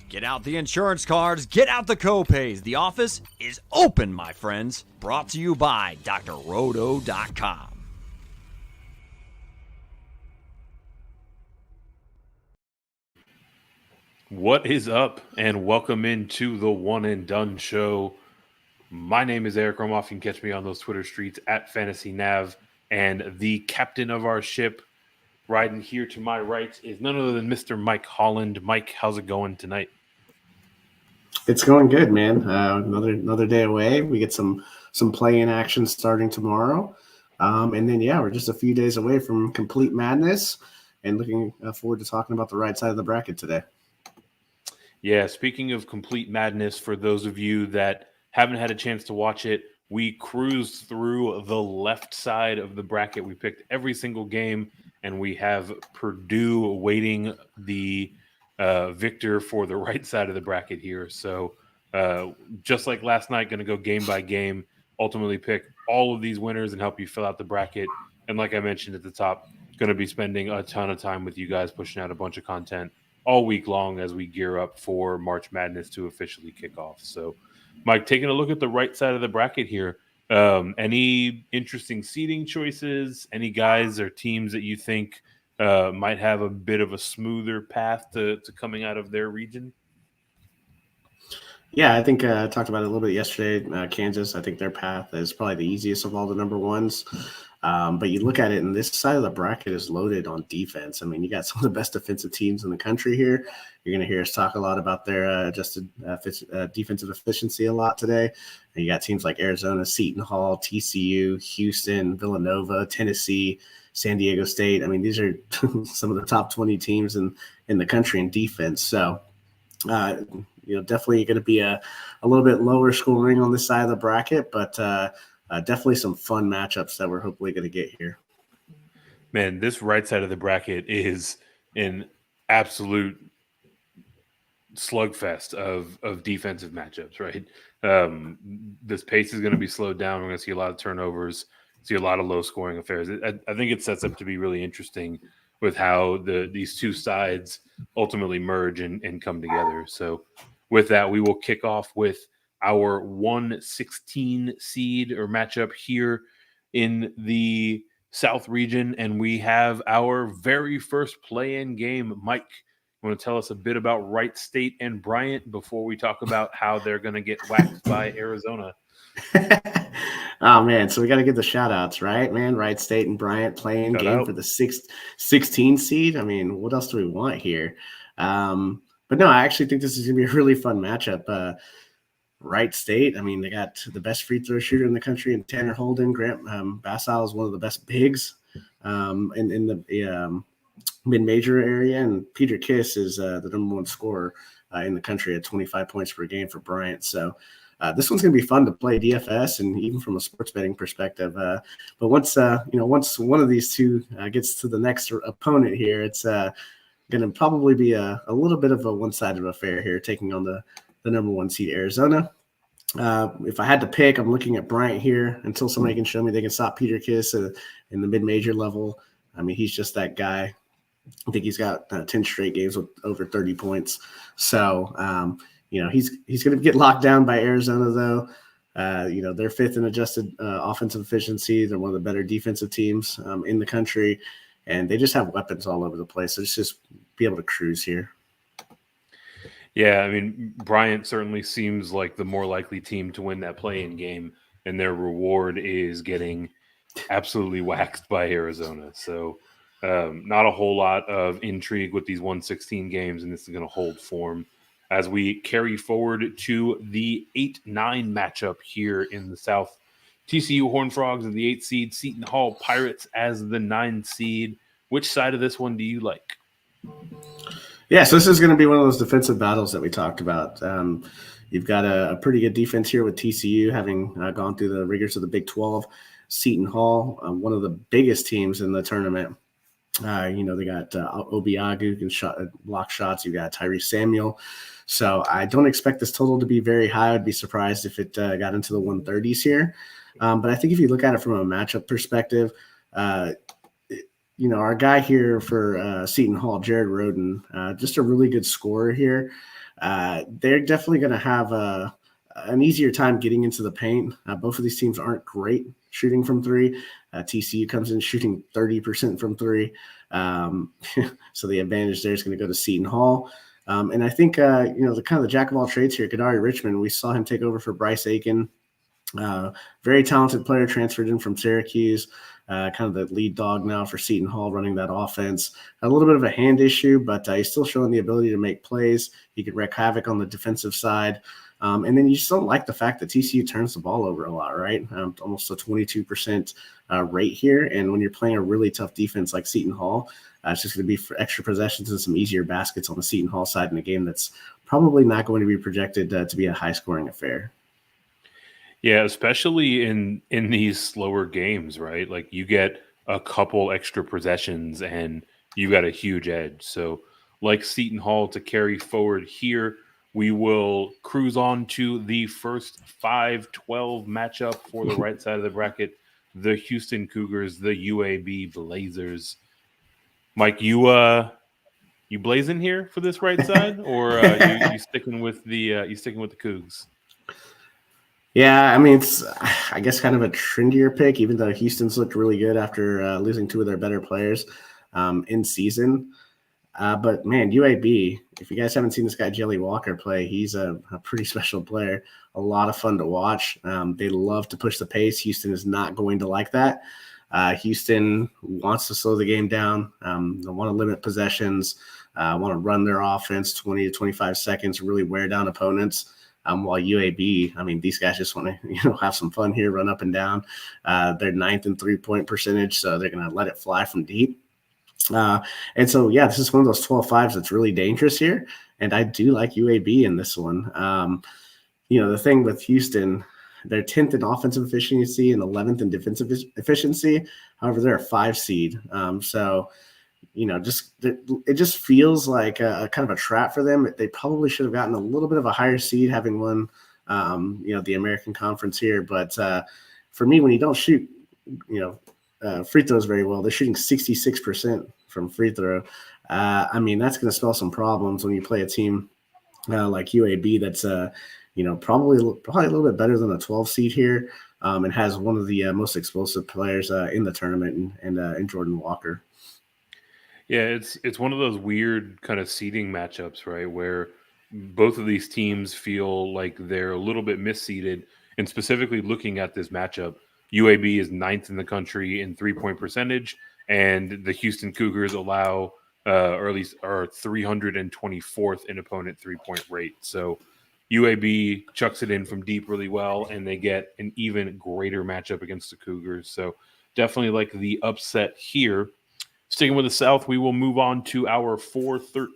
Get out the insurance cards, get out the copays. The office is open, my friends. Brought to you by drroto.com. What is up, and welcome into the One and Done Show. My name is Eric Romoff. You can catch me on those Twitter streets at FantasyNav, and the captain of our ship riding here to my right is none other than Mr. Mike Holland. Mike, how's it going tonight? It's going good, man. Another day away. We get some play-in action starting tomorrow, and then we're just a few days away from complete madness, and looking forward to talking about the right side of the bracket today. Yeah, speaking of complete madness, for those of you that haven't had a chance to watch it, we cruised through the left side of the bracket. We picked every single game, and we have Purdue awaiting the victor for the right side of the bracket here. So just like last night, going to go game by game, ultimately pick all of these winners and help you fill out the bracket. And like I mentioned at the top, going to be spending a ton of time with you guys, pushing out a bunch of content all week long as we gear up for March Madness to officially kick off. So, Mike, taking a look at the right side of the bracket here, any interesting seeding choices, any guys or teams that you think might have a bit of a smoother path to coming out of their region? Yeah, I think I talked about it a little bit yesterday. Kansas, I think their path is probably the easiest of all the number ones. But you look at it, and this side of the bracket is loaded on defense. I mean, you got some of the best defensive teams in the country here. You're going to hear us talk a lot about their adjusted defensive efficiency a lot today. And you got teams like Arizona, Seton Hall, TCU, Houston, Villanova, Tennessee, San Diego State. I mean, these are some of the top 20 teams in the country in defense. So, definitely going to be a little bit lower scoring on this side of the bracket, but definitely some fun matchups that we're hopefully going to get here. Man, this right side of the bracket is an absolute slugfest of defensive matchups, right? This pace is going to be slowed down. We're going to see a lot of turnovers, see a lot of low-scoring affairs. I think it sets up to be really interesting with how these two sides ultimately merge and come together. So with that, we will kick off with our 116 seed or matchup here in the South region, and we have our very first play-in game. Mike, you want to tell us a bit about Wright State and Bryant before we talk about how they're going to get waxed by Arizona? Oh, man, so we got to give the shout-outs, right, man? Wright State and Bryant play-in game for the 16 seed. I mean, what else do we want here? But no, I actually think this is going to be a really fun matchup. Wright State, I mean, they got the best free throw shooter in the country in Tanner Holden. Grant Bassal is one of the best bigs in the mid-major area, and Peter Kiss is the number one scorer in the country at 25 points per game for Bryant. So this one's going to be fun to play DFS and even from a sports betting perspective. But once one of these two gets to the next opponent here, it's going to probably be a little bit of a one-sided affair here, taking on the number one seed Arizona. If I had to pick, I'm looking at Bryant here until somebody can show me they can stop Peter Kiss in the mid-major level. I mean, he's just that guy. I think he's got 10 straight games with over 30 points. So, he's going to get locked down by Arizona, though. They're fifth in adjusted offensive efficiency. They're one of the better defensive teams in the country, and they just have weapons all over the place. So just be able to cruise here. Yeah, I mean, Bryant certainly seems like the more likely team to win that play-in game, and their reward is getting absolutely waxed by Arizona. So not a whole lot of intrigue with these 116 games, and this is going to hold form as we carry forward to the 8-9 matchup here in the South. TCU Horned Frogs as the 8 seed, Seton Hall Pirates as the 9 seed. Which side of this one do you like? Yeah, so this is going to be one of those defensive battles that we talked about. You've got a pretty good defense here with TCU, having gone through the rigors of the Big 12. Seton Hall, one of the biggest teams in the tournament. They got Obiagu who can block shots. You've got Tyrese Samuel. So I don't expect this total to be very high. I'd be surprised if it got into the 130s here. But I think if you look at it from a matchup perspective, our guy here for Seton Hall, Jared Roden, just a really good scorer here. they're definitely going to have an easier time getting into the paint. Both of these teams aren't great shooting from three. TCU comes in shooting 30% from three. So the advantage there is going to go to Seton Hall. And I think, the kind of the jack of all trades here, Kadari Richmond, we saw him take over for Bryce Aiken. Very talented player, transferred in from Syracuse, kind of the lead dog now for Seton Hall running that offense. A little bit of a hand issue, but he's still showing the ability to make plays. He could wreak havoc on the defensive side. And then you just don't like the fact that TCU turns the ball over a lot, right? Almost a 22% rate here. And when you're playing a really tough defense like Seton Hall, it's just going to be for extra possessions and some easier baskets on the Seton Hall side in a game that's probably not going to be projected to be a high-scoring affair. Yeah, especially in these slower games, right? Like you get a couple extra possessions and you got a huge edge. So like Seton Hall to carry forward here, we will cruise on to the first 5-12 matchup for the right side of the bracket, the Houston Cougars, the UAB Blazers. Mike, you blazing here for this right side, or you sticking with the Cougs? Yeah, I mean, it's, I guess, kind of a trendier pick, even though Houston's looked really good after losing two of their better players in season. But, man, UAB, if you guys haven't seen this guy, Jelly Walker, play, he's a pretty special player, a lot of fun to watch. They love to push the pace. Houston is not going to like that. Houston wants to slow the game down. They want to limit possessions, want to run their offense 20 to 25 seconds, really wear down opponents. While UAB, I mean, these guys just want to, have some fun here, run up and down. They're 9th in 3-point percentage, so they're going to let it fly from deep. And so, yeah, this is one of those 12-5s that's really dangerous here. And I do like UAB in this one. The thing with Houston, they're 10th in offensive efficiency and 11th in defensive efficiency. However, they're a 5 seed. It just feels like a kind of a trap for them. They probably should have gotten a little bit of a higher seed having won, the American Conference here. But for me, when you don't shoot, free throws very well, they're shooting 66% from free throw. That's going to spell some problems when you play a team like UAB that's, probably a little bit better than a 12 seed here, and has one of the most explosive players in the tournament and Jordan Walker. Yeah, it's one of those weird kind of seeding matchups, right, where both of these teams feel like they're a little bit misseeded. And specifically looking at this matchup, UAB is 9th in the country in 3-point percentage, and the Houston Cougars allow, or at least are 324th in opponent 3-point rate. So UAB chucks it in from deep really well, and they get an even greater matchup against the Cougars. So definitely like the upset here. Sticking with the South, we will move on to our 4-13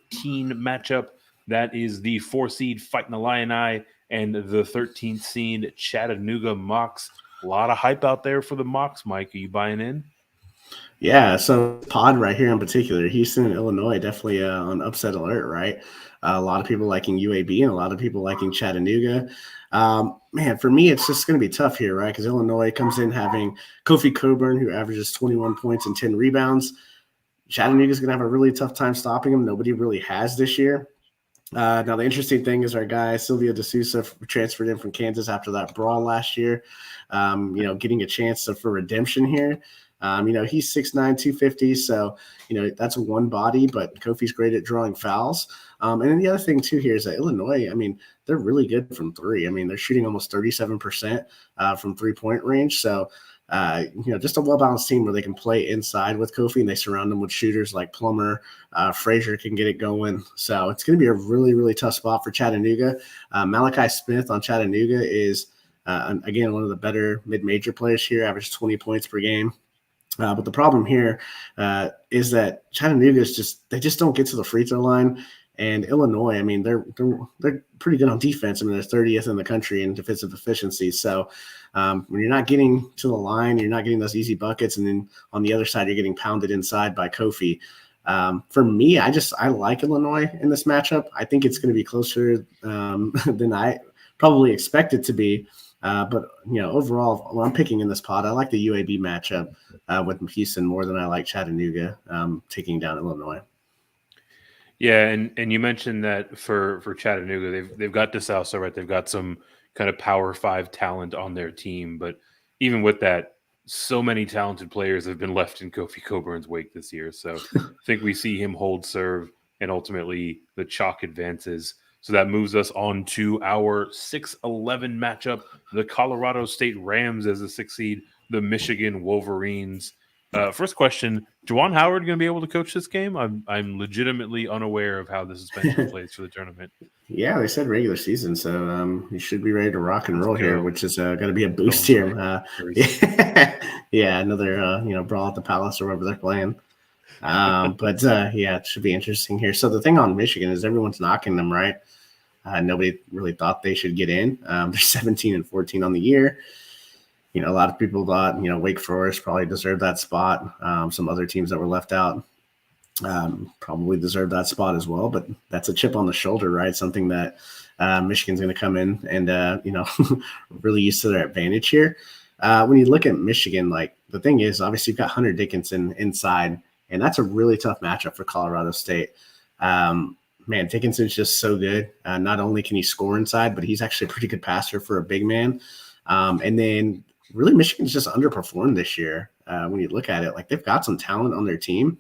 matchup. That is the 4-seed Fighting Illini and the 13th seed Chattanooga Mocs. A lot of hype out there for the Mocs, Mike. Are you buying in? Yeah, so pod right here in particular, Houston and Illinois definitely on upset alert, right? A lot of people liking UAB and a lot of people liking Chattanooga. For me, it's just going to be tough here, right? Because Illinois comes in having Kofi Coburn, who averages 21 points and 10 rebounds. Chattanooga's going to have a really tough time stopping him. Nobody really has this year. Now, the interesting thing is our guy, Silvio De Sousa, transferred in from Kansas after that brawl last year, getting a chance for redemption here. He's 6'9", 250, so, that's one body, but Kofi's great at drawing fouls. And then the other thing, too, here is that Illinois, they're really good from three. They're shooting almost 37% from three-point range. So, just a well-balanced team where they can play inside with Kofi and they surround them with shooters like Plummer. Frazier can get it going. So it's going to be a really, really tough spot for Chattanooga. Malachi Smith on Chattanooga is, again, one of the better mid-major players here, average 20 points per game. But the problem here is that Chattanooga they just don't get to the free throw line. And Illinois, they're pretty good on defense. They're 30th in the country in defensive efficiency. So when you're not getting to the line, you're not getting those easy buckets. And then on the other side, you're getting pounded inside by Kofi. For me, I like Illinois in this matchup. I think it's going to be closer than I probably expect it to be. But overall, when I'm picking in this pot, I like the UAB matchup with Houston more than I like Chattanooga taking down Illinois. Yeah, and you mentioned that for Chattanooga, they've got DeSalsa, right? They've got some kind of Power 5 talent on their team, but even with that, so many talented players have been left in Kofi Coburn's wake this year. So I think we see him hold serve, and ultimately the chalk advances. So that moves us on to our 6-11 matchup: the Colorado State Rams as the 6th seed, the Michigan Wolverines. First question: Juwan Howard going to be able to coach this game? I'm legitimately unaware of how the suspension plays for the tournament. Yeah, they said regular season, so you should be ready to rock and roll here, which is going to be a boost here. Yeah, another brawl at the Palace or wherever they're playing. But yeah, it should be interesting here. So the thing on Michigan is everyone's knocking them, right? Nobody really thought they should get in. They're 17-14 on the year. A lot of people thought, Wake Forest probably deserved that spot. Some other teams that were left out probably deserve that spot as well, but that's a chip on the shoulder, right? Something that Michigan's going to come in and really use to their advantage here. When you look at Michigan, like the thing is, obviously you've got Hunter Dickinson inside, and that's a really tough matchup for Colorado State. Man, Dickinson's just so good. Not only can he score inside, but he's actually a pretty good passer for a big man. And then really Michigan's just underperformed this year. When you look at it, like they've got some talent on their team.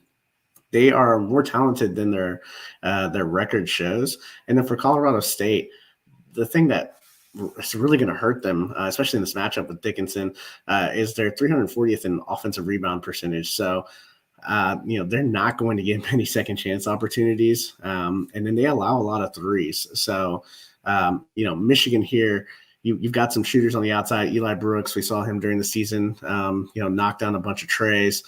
They are more talented than their record shows. And then for Colorado State, the thing that is really going to hurt them, especially in this matchup with Dickinson, is their 340th in offensive rebound percentage. So, they're not going to get many second chance opportunities. And then they allow a lot of threes. So, Michigan here, you've got some shooters on the outside. Eli Brooks, we saw him during the season, knock down a bunch of trays.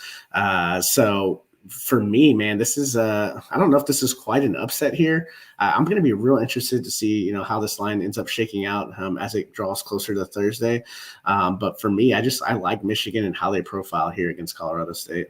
So for me, man, this is I don't know if this is quite an upset here. I'm going to be real interested to see, how this line ends up shaking out as it draws closer to Thursday. But for me, I like Michigan and how they profile here against Colorado State.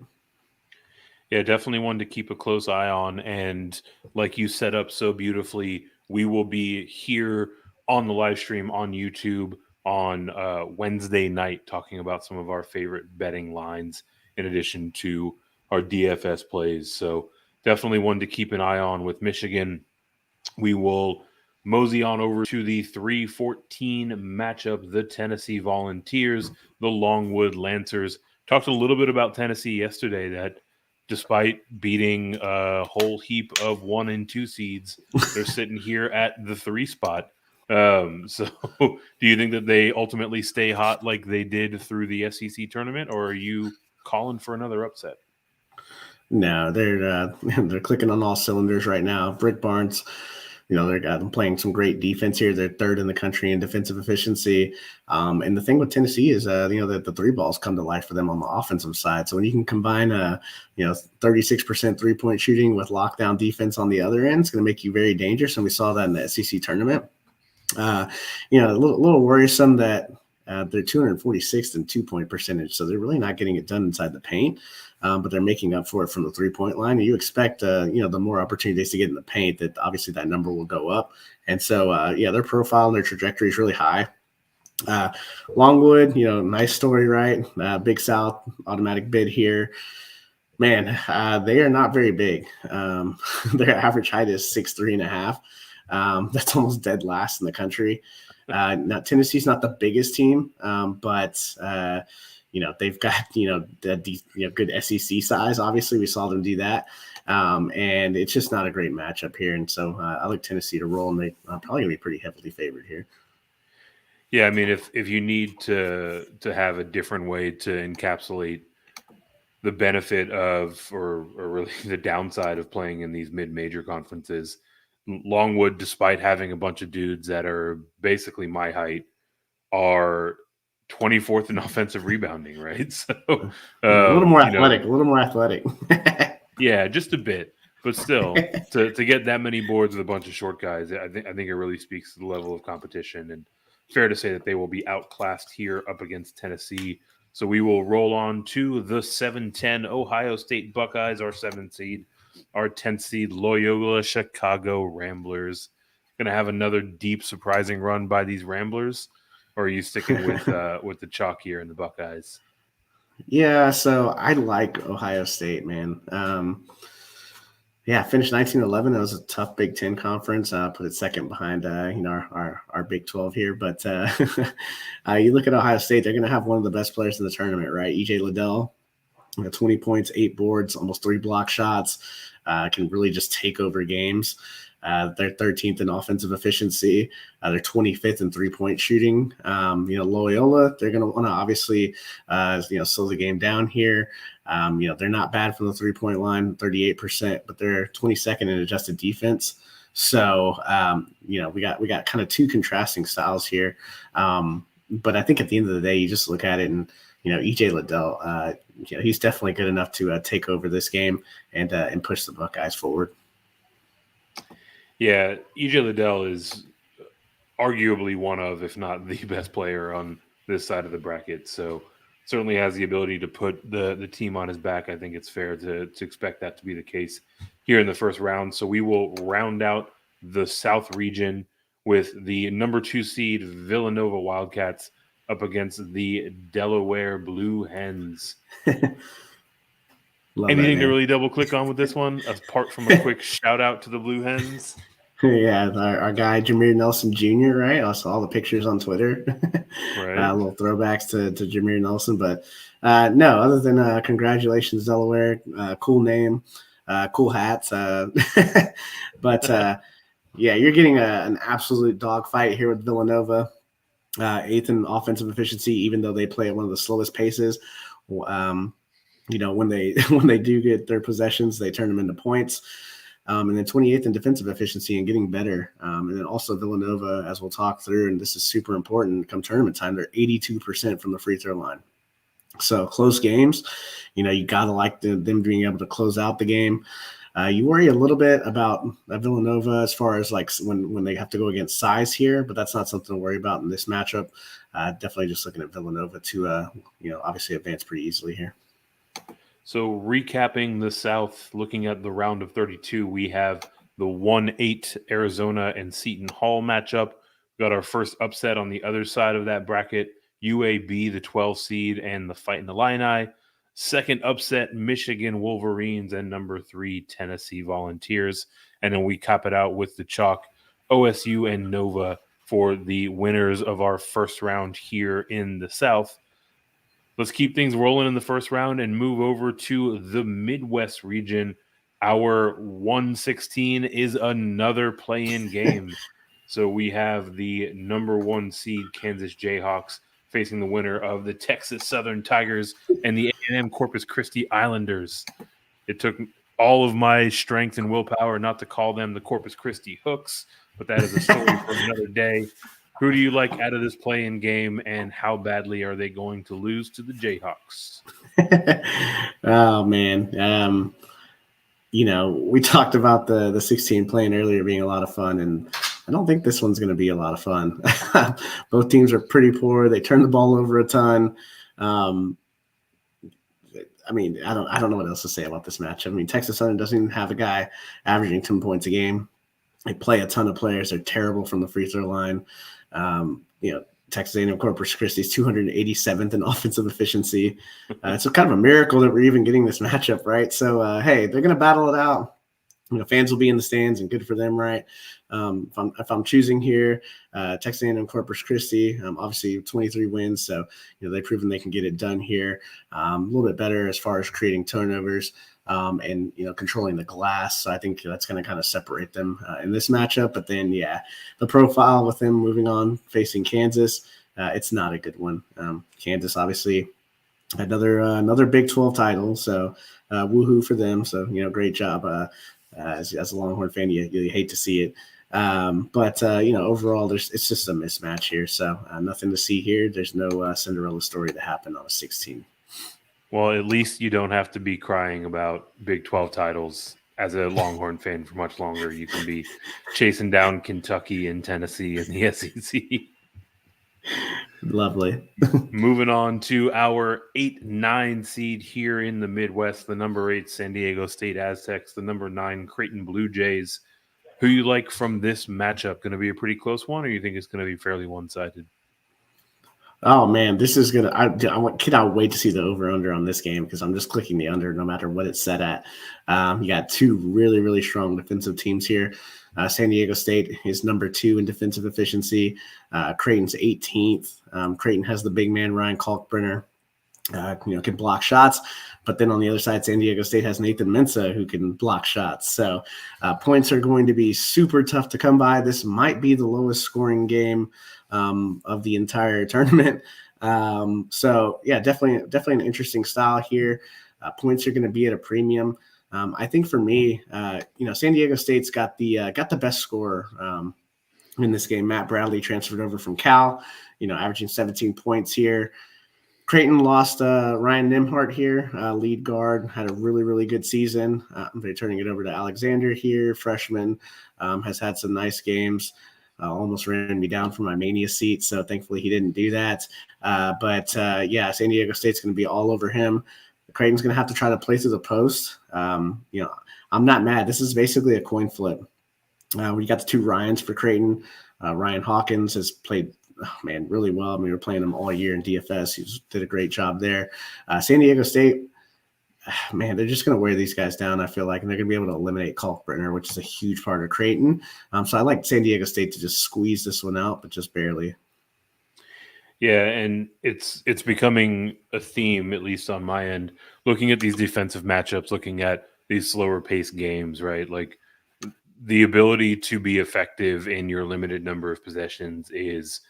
Yeah, definitely one to keep a close eye on. And like you set up so beautifully, we will be here on the live stream on YouTube on Wednesday night talking about some of our favorite betting lines in addition to our DFS plays. So definitely one to keep an eye on with Michigan. We will mosey on over to the 3-14 matchup, the Tennessee Volunteers, the Longwood Lancers. Talked a little bit about Tennessee yesterday, that despite beating a whole heap of 1 and 2 seeds, they're sitting here at the 3 spot. So do you think that they ultimately stay hot like they did through the SEC tournament, or are you calling for another upset? No, they're clicking on all cylinders right now. Brick Barnes, they're playing some great defense here. They're 3rd in the country in defensive efficiency. And the thing with Tennessee is, that the 3 balls come to life for them on the offensive side. So when you can combine 36% 3-point shooting with lockdown defense on the other end, it's going to make you very dangerous. And we saw that in the SEC tournament. A little worrisome that they're 246th in 2-point percentage. So they're really not getting it done inside the paint. But they're making up for it from the 3-point line. And you expect, the more opportunities to get in the paint, that obviously that number will go up. And so, their profile and their trajectory is really high. Longwood, nice story, right? Big South, automatic bid here. Man, they are not very big. Their average height is 6'3.5". That's almost dead last in the country. Now, Tennessee's not the biggest team, but they've got, good SEC size. Obviously, we saw them do that. And it's just not a great matchup here. And so I like Tennessee to roll, and they're probably going to be pretty heavily favored here. Yeah, I mean, if you need to have a different way to encapsulate the benefit of, or really the downside of playing in these mid-major conferences, Longwood, despite having a bunch of dudes that are basically my height, are 24th in offensive rebounding, right? So a little more athletic. Yeah, just a bit, but still, to get that many boards with a bunch of short guys, I think it really speaks to the level of competition. And fair to say that they will be outclassed here up against Tennessee. So we will roll on to the 7-10 Ohio State Buckeyes, our 7th seed, our 10th seed Loyola Chicago Ramblers. Going to have another deep, surprising run by these Ramblers, or are you sticking with the chalk here in the Buckeyes? Yeah, so I like Ohio State, man. Yeah, finished 19-11. It was a tough Big Ten conference. Put it second behind, our Big 12 here. But you look at Ohio State; they're going to have one of the best players in the tournament, right? EJ Liddell, 20 points, 8 boards, almost 3 block shots. Can really just take over games. They're 13th in offensive efficiency. They're 25th in three-point shooting. Loyola, they're going to want to obviously, slow the game down here. They're not bad from the three-point line, 38%, but they're 22nd in adjusted defense. So, we got kind of two contrasting styles here. But I think at the end of the day, you just look at it and, EJ Liddell, he's definitely good enough to take over this game and push the Buckeyes forward. Yeah, EJ Liddell is arguably one of, if not the best player on this side of the bracket. So certainly has the ability to put the team on his back. I think it's fair to expect that to be the case here in the first round. So we will round out the South region with the number 2 seed Villanova Wildcats up against the Delaware Blue Hens. Anything to really double click on with this one, apart from a quick shout out to the Blue Hens? Yeah, our guy Jameer Nelson Jr., right? I saw all the pictures on Twitter. Right. Little throwbacks to Jameer Nelson. But no, other than congratulations, Delaware. Cool name, cool hats. But yeah, you're getting an absolute dogfight here with Villanova. 8th in offensive efficiency, even though they play at one of the slowest paces. When they do get their possessions, they turn them into points. And then 28th in defensive efficiency and getting better. And then also Villanova, as we'll talk through, and this is super important come tournament time, they're 82% from the free throw line. So close games, you got to like them being able to close out the game. You worry a little bit about Villanova as far as like when they have to go against size here, but that's not something to worry about in this matchup. Definitely just looking at Villanova to, obviously advance pretty easily here. So recapping the South, looking at the round of 32, we have the 1-8 Arizona and Seton Hall matchup. We got our first upset on the other side of that bracket, UAB, the 12 seed, and the Fighting Illini. Second upset, Michigan Wolverines and number 3 Tennessee Volunteers. And then we cap it out with the chalk, OSU and Nova for the winners of our first round here in the South. Let's keep things rolling in the first round and move over to the Midwest region. Our 116 is another play-in game. So we have the number 1 seed Kansas Jayhawks facing the winner of the Texas Southern Tigers and the A&M Corpus Christi Islanders. It took all of my strength and willpower not to call them the Corpus Christi Hooks, but that is a story for another day. Who do you like out of this play-in game, and how badly are they going to lose to the Jayhawks? Oh, man. We talked about the 16 play-in earlier being a lot of fun, and I don't think this one's going to be a lot of fun. Both teams are pretty poor. They turn the ball over a ton. I don't know what else to say about this match. Texas Southern doesn't even have a guy averaging 10 points a game. They play a ton of players. They're terrible from the free throw line. Texas A&M Corpus Christi is 287th in offensive efficiency. It's kind of a miracle that we're even getting this matchup, right? So, hey, they're going to battle it out. Fans will be in the stands, and good for them, right? If I'm choosing here, Texas A&M Corpus Christi, obviously 23 wins, so they've proven they can get it done here. A little bit better as far as creating turnovers and controlling the glass. So I think that's going to kind of separate them in this matchup. But then, the profile with them moving on facing Kansas, it's not a good one. Kansas, obviously, another Big 12 title, so woohoo for them. So great job. As a Longhorn fan, you hate to see it. But overall, it's just a mismatch here. So nothing to see here. There's no Cinderella story to happen on a 16. Well, at least you don't have to be crying about Big 12 titles as a Longhorn fan for much longer. You can be chasing down Kentucky and Tennessee in the SEC. Lovely. Moving on to our 8-9 seed here in the Midwest, the number 8 San Diego State Aztecs, the number 9 Creighton Blue Jays. Who you like from this matchup? Going to be a pretty close one, or you think it's going to be fairly one-sided? Oh man, this is gonna. Cannot wait to see the over under on this game because I'm just clicking the under no matter what it's set at. You got two really really strong defensive teams here. San Diego State is number 2 in defensive efficiency. Creighton's 18th. Creighton has the big man Ryan Kalkbrenner. Can block shots. But then on the other side, San Diego State has Nathan Mensah who can block shots. So points are going to be super tough to come by. This might be the lowest scoring game of the entire tournament. So yeah, definitely an interesting style here. Points are going to be at a premium. I think for me, San Diego State's got the best scorer in this game. Matt Bradley transferred over from Cal, averaging 17 points here. Creighton lost Ryan Nimhart here, lead guard, had a really, really good season. They're turning it over to Alexander here, freshman, has had some nice games. Almost ran me down from my Mania seat, so thankfully he didn't do that. But San Diego State's going to be all over him. Creighton's going to have to try to play through the post. I'm not mad. This is basically a coin flip. We got the 2 Ryans for Creighton. Ryan Hawkins has played really well. I mean, we were playing him all year in DFS. He did a great job there. San Diego State, they're just going to wear these guys down, I feel like, and they're going to be able to eliminate Kalkbrenner, which is a huge part of Creighton. So I like San Diego State to just squeeze this one out, but just barely. Yeah, and it's becoming a theme, at least on my end, looking at these defensive matchups, looking at these slower paced games, right? Like the ability to be effective in your limited number of possessions is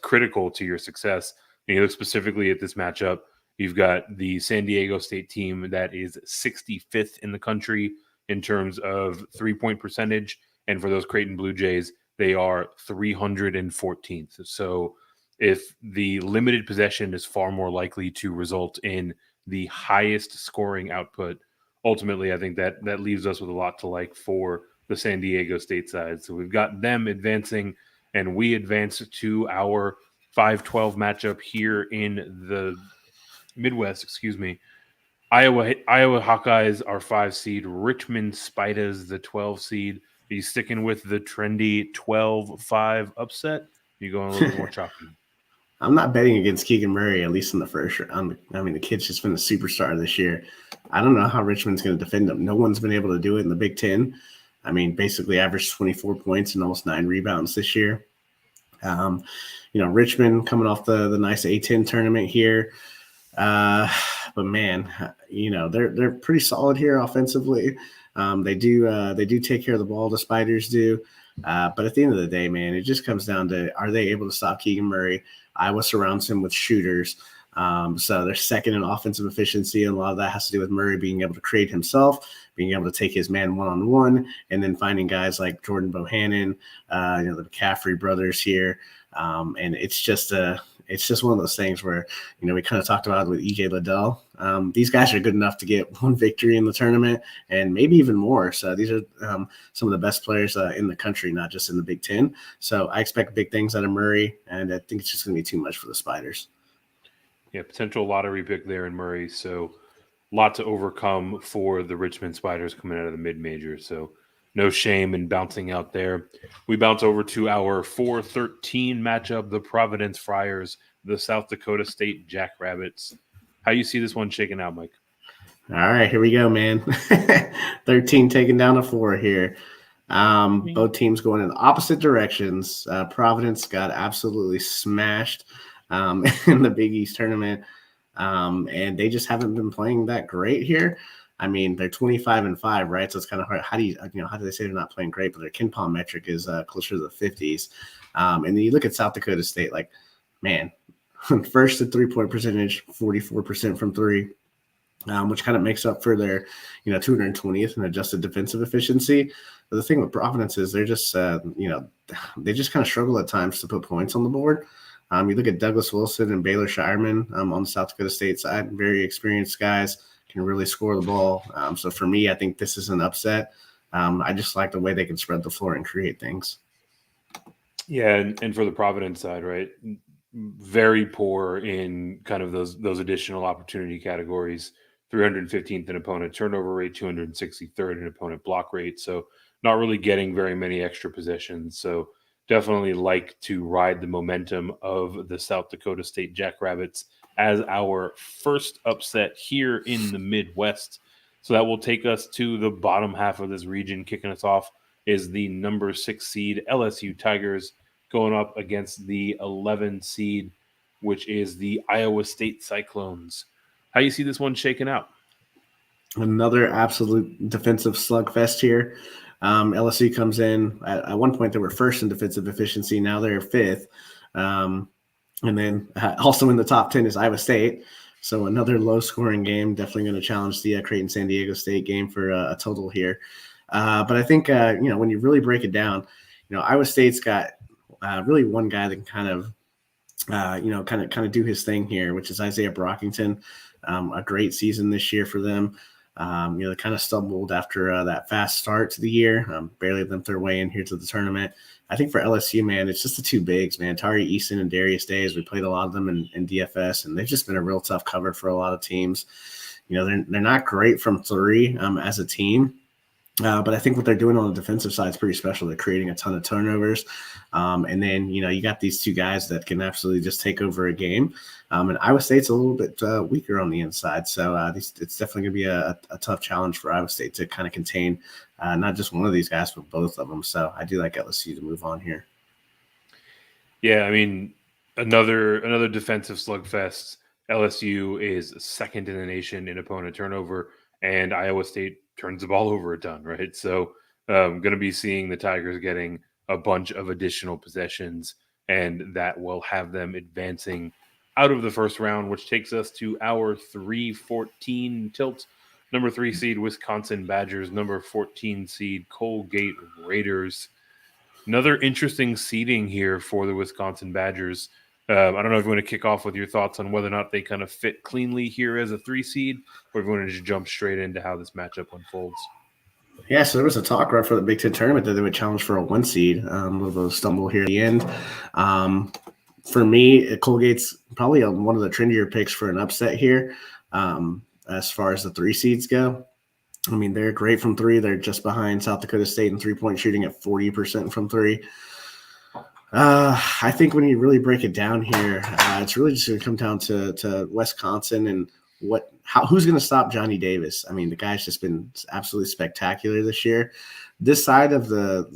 critical to your success. And you look specifically at this matchup, you've got the San Diego State team that is 65th in the country in terms of 3-point percentage. And for those Creighton Blue Jays, they are 314th. So if the limited possession is far more likely to result in the highest scoring output, ultimately, I think that leaves us with a lot to like for the San Diego State side. So we've got them advancing, and we advance to our 5-12 matchup here in the Midwest, Iowa Hawkeyes are 5 seed, Richmond Spiders the 12 seed. Are you sticking with the trendy 12-5 upset? You going a little bit more choppy? I'm not betting against Keegan Murray, at least in the first round. The kid's just been a superstar this year. I don't know how Richmond's going to defend him. No one's been able to do it in the Big Ten. Basically averaged 24 points and almost 9 rebounds this year. Richmond coming off the nice A10 tournament here. But man, they're pretty solid here offensively. They do take care of the ball. The Spiders do. But at the end of the day, man, it just comes down to, are they able to stop Keegan Murray? Iowa surrounds him with shooters. So they're second in offensive efficiency, and a lot of that has to do with Murray being able to create himself, being able to take his man one-on-one, and then finding guys like Jordan Bohannon, the McCaffrey brothers here. And it's just one of those things where, we kind of talked about it with EJ Liddell. These guys are good enough to get one victory in the tournament and maybe even more. So these are some of the best players in the country, not just in the Big Ten. So I expect big things out of Murray, and I think it's just going to be too much for the Spiders. Yeah, potential lottery pick there in Murray. So a lot to overcome for the Richmond Spiders coming out of the mid-major. So no shame in bouncing out there. We bounce over to our 4-13 matchup, the Providence Friars, the South Dakota State Jackrabbits. How you see this one shaking out, Mike? All right, here we go, man. 13 taking down a 4 here. Both teams going in opposite directions. Providence got absolutely smashed in the Big East tournament, and they just haven't been playing that great here. They're 25-5, right? So it's kind of hard. How do they say they're not playing great? But their KenPom metric is closer to the 50s. And then you look at South Dakota State, like, man, first at 3-point percentage, 44% from 3, which kind of makes up for their, 220th in adjusted defensive efficiency. But the thing with Providence is they're just, they just kind of struggle at times to put points on the board. You look at Douglas Wilson and Baylor Shireman on the South Dakota State side, very experienced guys, can really score the ball. So for me, I think this is an upset. I just like the way they can spread the floor and create things. Yeah, and for the Providence side, right, very poor in kind of those additional opportunity categories. 315th in opponent turnover rate, 263rd in opponent block rate. So not really getting very many extra possessions. So definitely like to ride the momentum of the South Dakota State Jackrabbits as our first upset here in the Midwest. So that will take us to the bottom half of this region. Kicking us off is the number 6 seed LSU Tigers going up against the 11 seed, which is the Iowa State Cyclones. How you see this one shaking out? Another absolute defensive slugfest here. LSU comes in at one point they were first in defensive efficiency. Now they're fifth. And then also in the top 10 is Iowa State. So another low-scoring game, definitely going to challenge the Creighton-San Diego State game for a total here. But I think, when you really break it down, Iowa State's got really one guy that can kind of do his thing here, which is Isaiah Brockington. A great season this year for them. They kind of stumbled after that fast start to the year, barely limped their way in here to the tournament. I think for LSU, man, it's just the two bigs, man, Tari Easton and Darius Days. We played a lot of them in DFS, and they've just been a real tough cover for a lot of teams. They're not great from three as a team. But I think what they're doing on the defensive side is pretty special. They're creating a ton of turnovers. And then, you got these two guys that can absolutely just take over a game. And Iowa State's a little bit weaker on the inside. So it's definitely going to be a tough challenge for Iowa State to kind of contain not just one of these guys, but both of them. So I do like LSU to move on here. Yeah, I mean, another defensive slugfest. LSU is second in the nation in opponent turnover, and Iowa State turns the ball over a ton, right? So going to be seeing the Tigers getting a bunch of additional possessions, and that will have them advancing out of the first round, which takes us to our 3-14 tilt. Number 3 seed Wisconsin Badgers, number 14 seed Colgate Raiders. Another interesting seeding here for the Wisconsin Badgers. I don't know if you want to kick off with your thoughts on whether or not they kind of fit cleanly here as a 3 seed, or if you want to just jump straight into how this matchup unfolds. Yeah, so there was a talk right for the Big Ten tournament that they would challenge for a 1 seed. A little bit of stumble here at the end. For me, Colgate's probably one of the trendier picks for an upset here as far as the 3 seeds go. I mean, they're great from 3. They're just behind South Dakota State in three-point shooting at 40% from 3. I think when you really break it down here, it's really just going to come down to Wisconsin and who's going to stop Johnny Davis. I mean, the guy's just been absolutely spectacular this year. This side of the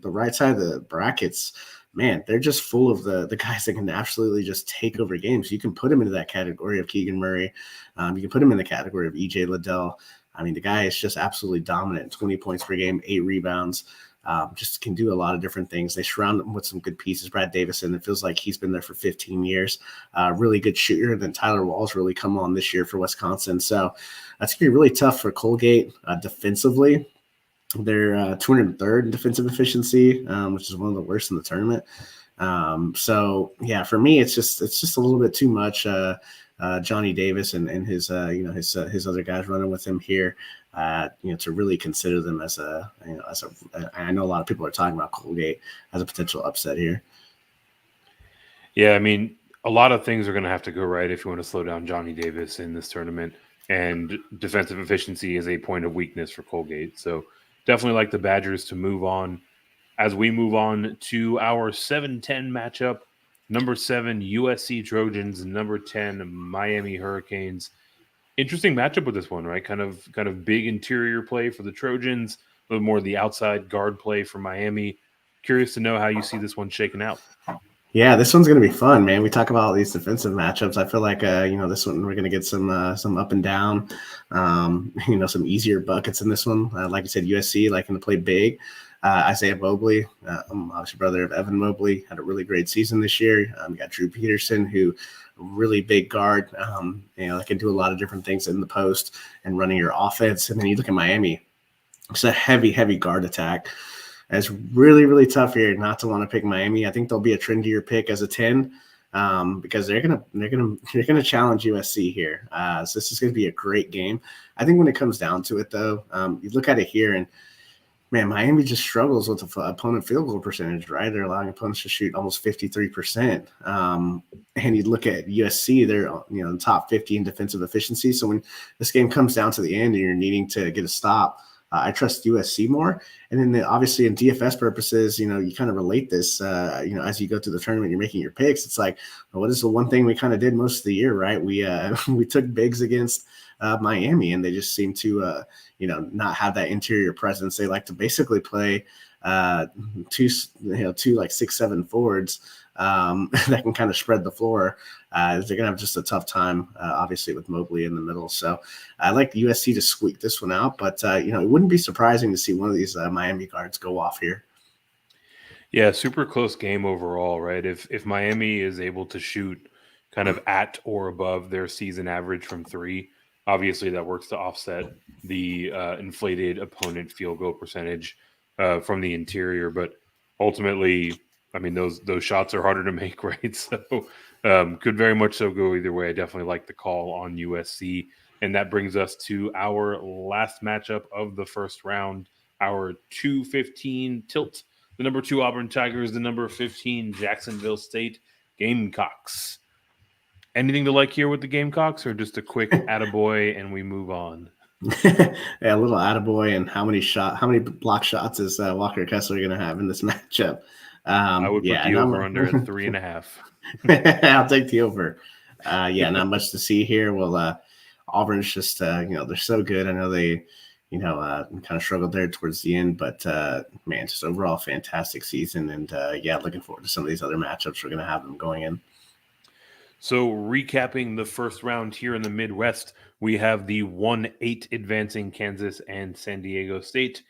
right side of the brackets, man, they're just full of the guys that can absolutely just take over games. You can put him into that category of Keegan Murray. You can put him in the category of EJ Liddell. I mean, the guy is just absolutely dominant. 20 points per game, 8 rebounds. Just can do a lot of different things. They surround him with some good pieces. Brad Davison, it feels like he's been there for 15 years. Really good shooter. And then Tyler Wall's really come on this year for Wisconsin. So that's going to be really tough for Colgate defensively. They're 203rd in defensive efficiency, which is one of the worst in the tournament. So yeah, for me, it's just a little bit too much. Johnny Davis and his other guys running with him here, to really consider them as I know a lot of people are talking about Colgate as a potential upset here. Yeah, I mean, a lot of things are going to have to go right if you want to slow down Johnny Davis in this tournament, and defensive efficiency is a point of weakness for Colgate. So definitely like the Badgers to move on. As we move on to our 7-10 matchup, number 7 USC Trojans, number 10 Miami Hurricanes. Interesting matchup with this one, right? Kind of big interior play for the Trojans, a little more of the outside guard play for Miami. Curious to know how you see this one shaking out. Yeah, this one's going to be fun, man. We talk about all these defensive matchups. I feel like, this one we're going to get some up and down, some easier buckets in this one. Like I said, USC liking to play big. Isaiah Mobley, obviously brother of Evan Mobley, had a really great season this year. You got Drew Peterson, who really big guard, that can do a lot of different things in the post and running your offense. And then you look at Miami, it's a heavy guard attack. It's really, really tough here not to want to pick Miami. I think they'll be a trendier pick as a 10 because they're gonna challenge USC here. So this is gonna be a great game. I think when it comes down to it, though, you look at it here and, man, Miami just struggles with the opponent field goal percentage, right? They're allowing opponents to shoot almost 53%. And you look at USC, they're in the top 50 in defensive efficiency. So when this game comes down to the end and you're needing to get a stop, I trust USC more. And then obviously in DFS purposes, you kind of relate this, as you go through the tournament, you're making your picks. It's like, well, what is the one thing we kind of did most of the year, right? We we took bigs against Miami, and they just seem to, not have that interior presence. They like to basically play two like 6-7 forwards that can kind of spread the floor. They're going to have just a tough time, obviously, with Mobley in the middle. So I like USC to squeak this one out, but, it wouldn't be surprising to see one of these Miami guards go off here. Yeah, super close game overall, right? If Miami is able to shoot kind of at or above their season average from three, obviously that works to offset the inflated opponent field goal percentage from the interior. But ultimately, I mean, those shots are harder to make, right? So could very much so go either way. I definitely like the call on USC. And that brings us to our last matchup of the first round, our 2-15 tilt. The number 2 Auburn Tigers, the number 15 Jacksonville State Gamecocks. Anything to like here with the Gamecocks, or just a quick attaboy and we move on? Yeah, a little attaboy. And how many block shots is Walker Kessler going to have in this matchup? I would put the over under at 3.5. I'll take the over. Not much to see here. Well, Auburn's just, they're so good. I know they, kind of struggled there towards the end, but man, just overall fantastic season. And looking forward to some of these other matchups we're going to have them going in. So recapping the first round here in the Midwest, we have the 1-8 advancing Kansas and San Diego State.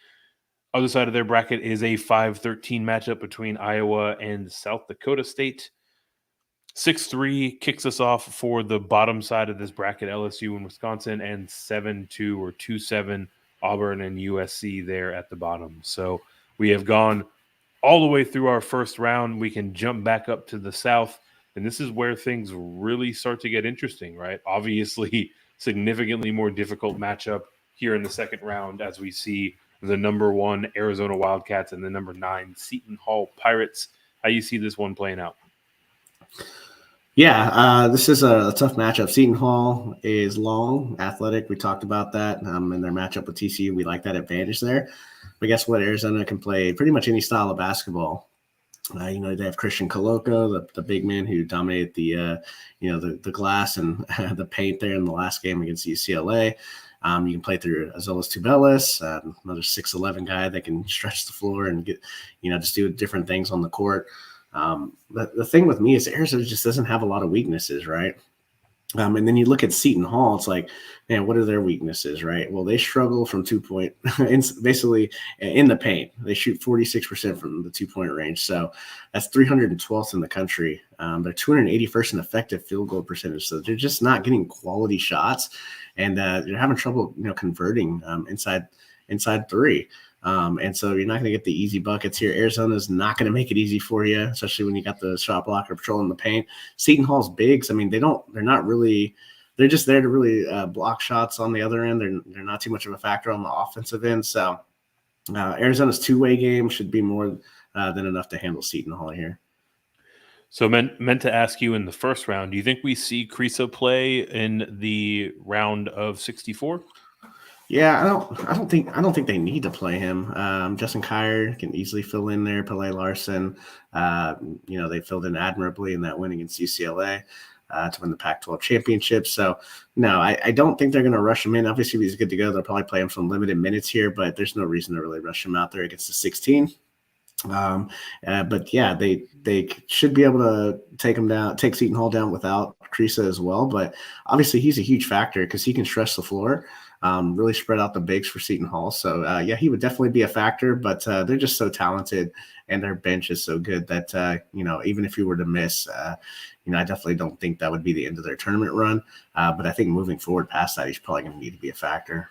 Other side of their bracket is a 5-13 matchup between Iowa and South Dakota State. 6-3 kicks us off for the bottom side of this bracket, LSU and Wisconsin, and 7-2 or 2-7 Auburn and USC there at the bottom. So we have gone all the way through our first round. We can jump back up to the South, and this is where things really start to get interesting, right? Obviously, significantly more difficult matchup here in the second round as we see the number 1 Arizona Wildcats and the number 9 Seton Hall Pirates. How you see this one playing out? Yeah, this is a tough matchup. Seton Hall is long, athletic. We talked about that in their matchup with TCU. We like that advantage there. But guess what? Arizona can play pretty much any style of basketball. They have Christian Coloco, the big man who dominated the glass and the paint there in the last game against UCLA. You can play through Azolas Tubelis, another 6'11" guy that can stretch the floor and get, just do different things on the court. The thing with me is Arizona just doesn't have a lot of weaknesses, right? And then you look at Seton Hall, it's like, man, what are their weaknesses, right? Well, they struggle from 2-point, basically in the paint. They shoot 46% from the 2-point range. So that's 312th in the country. They're 281st in effective field goal percentage. So they're just not getting quality shots, and they're having trouble, converting inside three. And so you're not going to get the easy buckets here. Arizona's not going to make it easy for you, especially when you got the shot blocker patrolling the paint. Seton Hall's bigs, I mean, they're just there to really block shots on the other end. They're not too much of a factor on the offensive end. So Arizona's two-way game should be more than enough to handle Seton Hall here. So meant to ask you in the first round, do you think we see Kriisa play in the round of 64? Yeah, I don't think they need to play him. Justin Kier can easily fill in there. Pele Larson, they filled in admirably in that win against UCLA to win the Pac-12 championship. So no, I don't think they're going to rush him in. Obviously, if he's good to go, they'll probably play him some limited minutes here, but there's no reason to really rush him out there against the 16. But yeah, they should be able to take Seton Hall down without Kriisa as well. But obviously, he's a huge factor because he can stretch the floor. Really spread out the bigs for Seton Hall. So, he would definitely be a factor, but they're just so talented and their bench is so good that, even if you were to miss, I definitely don't think that would be the end of their tournament run. But I think moving forward past that, he's probably going to need to be a factor.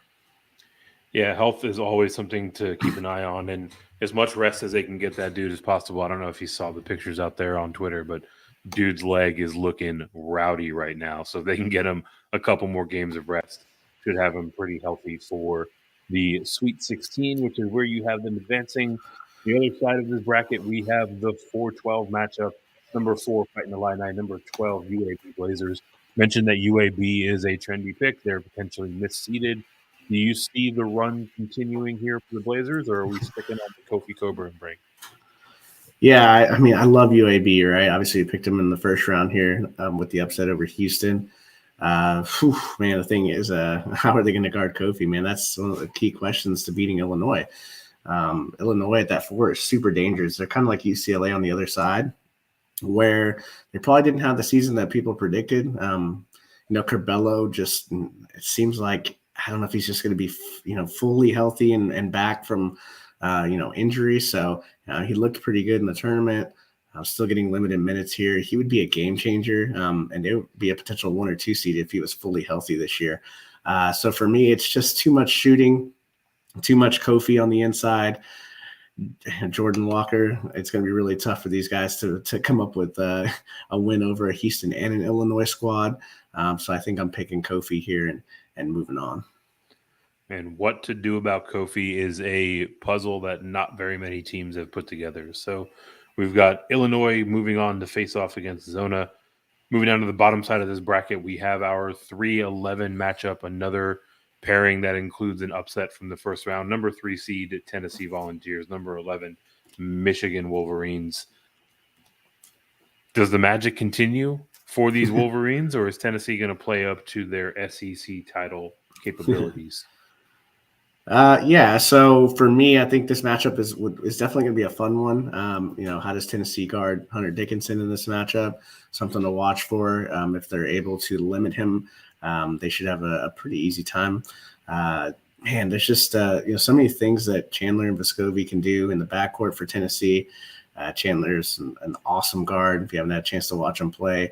Yeah, health is always something to keep an eye on, and as much rest as they can get that dude as possible. I don't know if you saw the pictures out there on Twitter, but dude's leg is looking rowdy right now. So if they can get him a couple more games of rest, should have him pretty healthy for the Sweet 16, which is where you have them advancing. The other side of this bracket, we have the 4-12 matchup. Number 4 fighting the Illini, number 12 UAB Blazers. Mentioned that UAB is a trendy pick. They're potentially misseeded. Do you see the run continuing here for the Blazers, or are we sticking on the Kofi Coburn break? Yeah, I mean, I love UAB, right? Obviously, you picked him in the first round here with the upset over Houston. Man, the thing is, how are they going to guard Kofi, man? That's one of the key questions to beating Illinois. Illinois at that 4 is super dangerous. They're kind of like UCLA on the other side, where they probably didn't have the season that people predicted. Curbelo just, it seems like, I don't know if he's just going to be, fully healthy and back from, injury. So he looked pretty good in the tournament. Still getting limited minutes here. He would be a game changer, and it would be a potential 1 or 2 seed if he was fully healthy this year. So for me, it's just too much shooting, too much Kofi on the inside. Jordan Walker, it's going to be really tough for these guys to come up with a win over a Houston and an Illinois squad. So I think I'm picking Kofi here and moving on. And what to do about Kofi is a puzzle that not very many teams have put together. So we've got Illinois moving on to face off against Zona. Moving down to the bottom side of this bracket, we have our 3-11 matchup, another pairing that includes an upset from the first round. Number 3 seed, Tennessee Volunteers. Number 11, Michigan Wolverines. Does the magic continue for these Wolverines, or is Tennessee going to play up to their SEC title capabilities? Yeah. So for me, I think this matchup is definitely going to be a fun one. How does Tennessee guard Hunter Dickinson in this matchup? Something to watch for. If they're able to limit him, they should have a pretty easy time. Man, there's just so many things that Chandler and Vescovi can do in the backcourt for Tennessee. Chandler's an awesome guard. If you haven't had a chance to watch him play,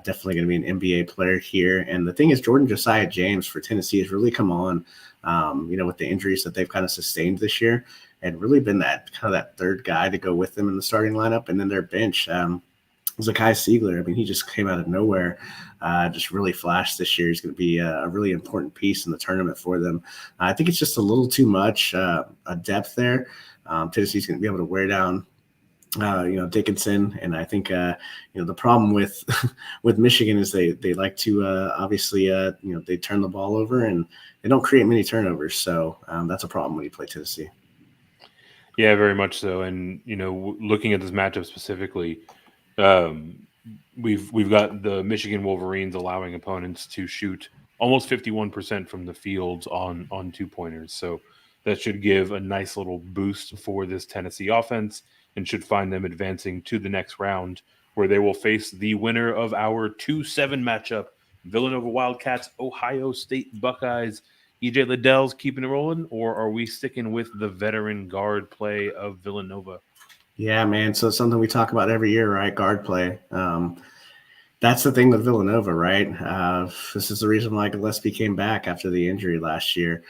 definitely going to be an NBA player here. And the thing is, Jordan Josiah James for Tennessee has really come on. With the injuries that they've kind of sustained this year, and really been that third guy to go with them in the starting lineup. And then their bench, Zakai Siegler. I mean, he just came out of nowhere, just really flashed this year. He's going to be a really important piece in the tournament for them. I think it's just a little too much a depth there. Tennessee's going to be able to wear down Dickinson, and I think the problem with with Michigan is they like to obviously they turn the ball over and they don't create many turnovers, so that's a problem when you play Tennessee. Yeah, very much so. And looking at this matchup specifically, we've got the Michigan Wolverines allowing opponents to shoot almost 51% from the field on 2-pointers, so that should give a nice little boost for this Tennessee offense, and should find them advancing to the next round, where they will face the winner of our 2-7 matchup, Villanova Wildcats, Ohio State Buckeyes. EJ Liddell's keeping it rolling, or are we sticking with the veteran guard play of Villanova? Yeah, man. So it's something we talk about every year, right? Guard play. That's the thing with Villanova, right? This is the reason why Gillespie came back after the injury last year.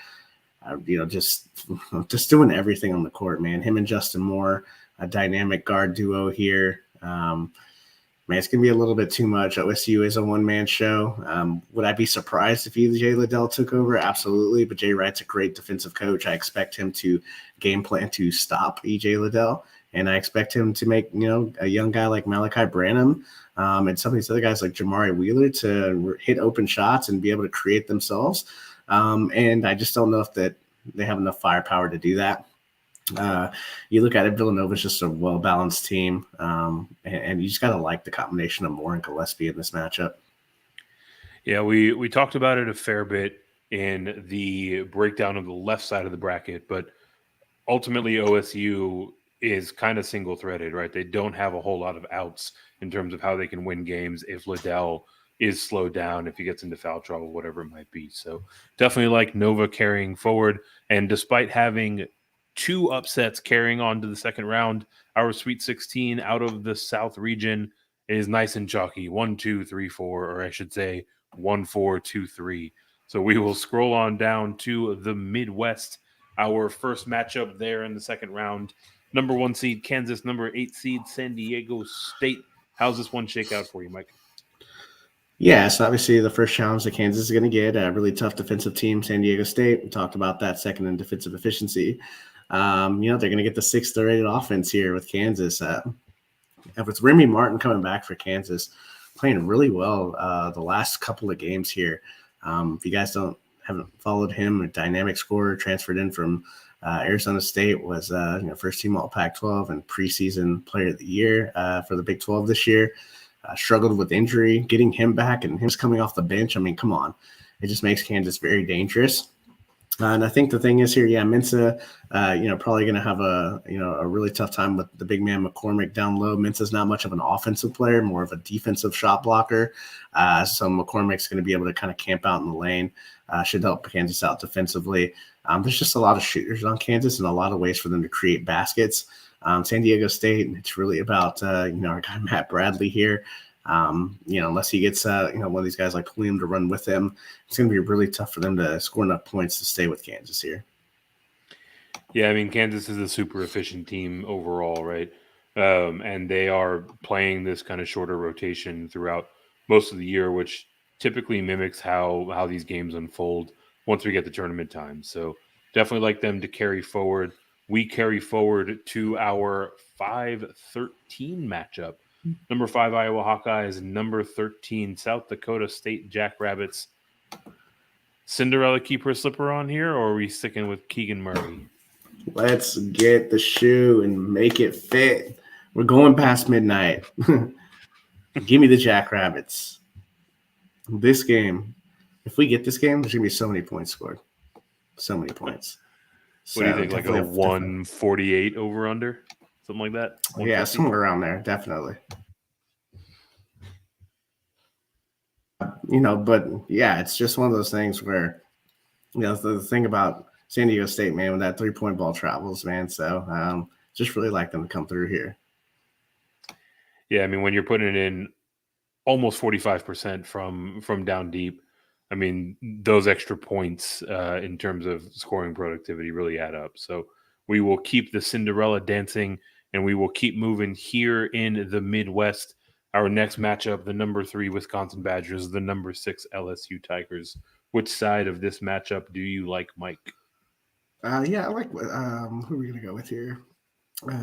Just doing everything on the court, man. Him and Justin Moore, a dynamic guard duo here. Man, it's going to be a little bit too much. OSU is a one-man show. Would I be surprised if EJ Liddell took over? Absolutely. But Jay Wright's a great defensive coach. I expect him to game plan to stop EJ Liddell. And I expect him to make, a young guy like Malachi Branham and some of these other guys like Jamari Wheeler to hit open shots and be able to create themselves. And I just don't know if that they have enough firepower to do that. You look at it, Villanova's just a well-balanced team, and you just got to like the combination of Moore and Gillespie in this matchup. Yeah, we talked about it a fair bit in the breakdown of the left side of the bracket, but ultimately OSU is kind of single-threaded, right? They don't have a whole lot of outs in terms of how they can win games if Liddell is slowed down, if he gets into foul trouble, whatever it might be. So definitely like Nova carrying forward, and despite having 2 upsets carrying on to the second round, our Sweet 16 out of the South region is nice and chalky. 1, 2, 3, 4, or I should say 1, 4, 2, 3. So we will scroll on down to the Midwest. Our first matchup there in the second round, number 1 seed Kansas, number 8 seed San Diego State. How's this one shake out for you, Mike? Yeah, so obviously the first challenge that Kansas is going to get, a really tough defensive team, San Diego State. We talked about that, second in defensive efficiency. They're going to get the 6th rated offense here with Kansas. And with Remy Martin coming back for Kansas, playing really well the last couple of games here. If you guys don't haven't followed him. A dynamic scorer, transferred in from Arizona State, was first team All Pac-12 and preseason Player of the Year for the Big 12 this year. Struggled with injury, getting him back and him coming off the bench. I mean, come on, it just makes Kansas very dangerous. And I think the thing is here, Mensah, probably going to have a really tough time with the big man McCormick down low. Mensah's not much of an offensive player, more of a defensive shot blocker. So McCormick's going to be able to kind of camp out in the lane, should help Kansas out defensively. There's just a lot of shooters on Kansas and a lot of ways for them to create baskets. San Diego State, it's really about, our guy Matt Bradley here. Unless he gets, one of these guys like Pulliam to run with him, it's going to be really tough for them to score enough points to stay with Kansas here. Yeah, I mean, Kansas is a super efficient team overall, right? And they are playing this kind of shorter rotation throughout most of the year, which typically mimics how these games unfold once we get to tournament time. So definitely like them to carry forward. We carry forward to our 5-13 matchup. Number 5, Iowa Hawkeyes, number 13, South Dakota State Jackrabbits. Cinderella keeper slipper on here, or are we sticking with Keegan Murray? Let's get the shoe and make it fit. We're going past midnight. Give me the Jackrabbits. This game, if we get this game, there's going to be so many points scored. So many points. What do you think, like a 148 over-under? Something like that? Yeah, somewhere around there, definitely. But yeah, it's just one of those things where, the thing about San Diego State, man, when that 3-point ball travels, man. So just really like them to come through here. Yeah, I mean, when you're putting it in almost 45% from down deep, I mean, those extra points in terms of scoring productivity really add up. So we will keep the Cinderella dancing, and we will keep moving here in the Midwest. Our next matchup, the number 3 Wisconsin Badgers, the number 6 LSU Tigers. Which side of this matchup do you like, Mike? I like who are we going to go with here?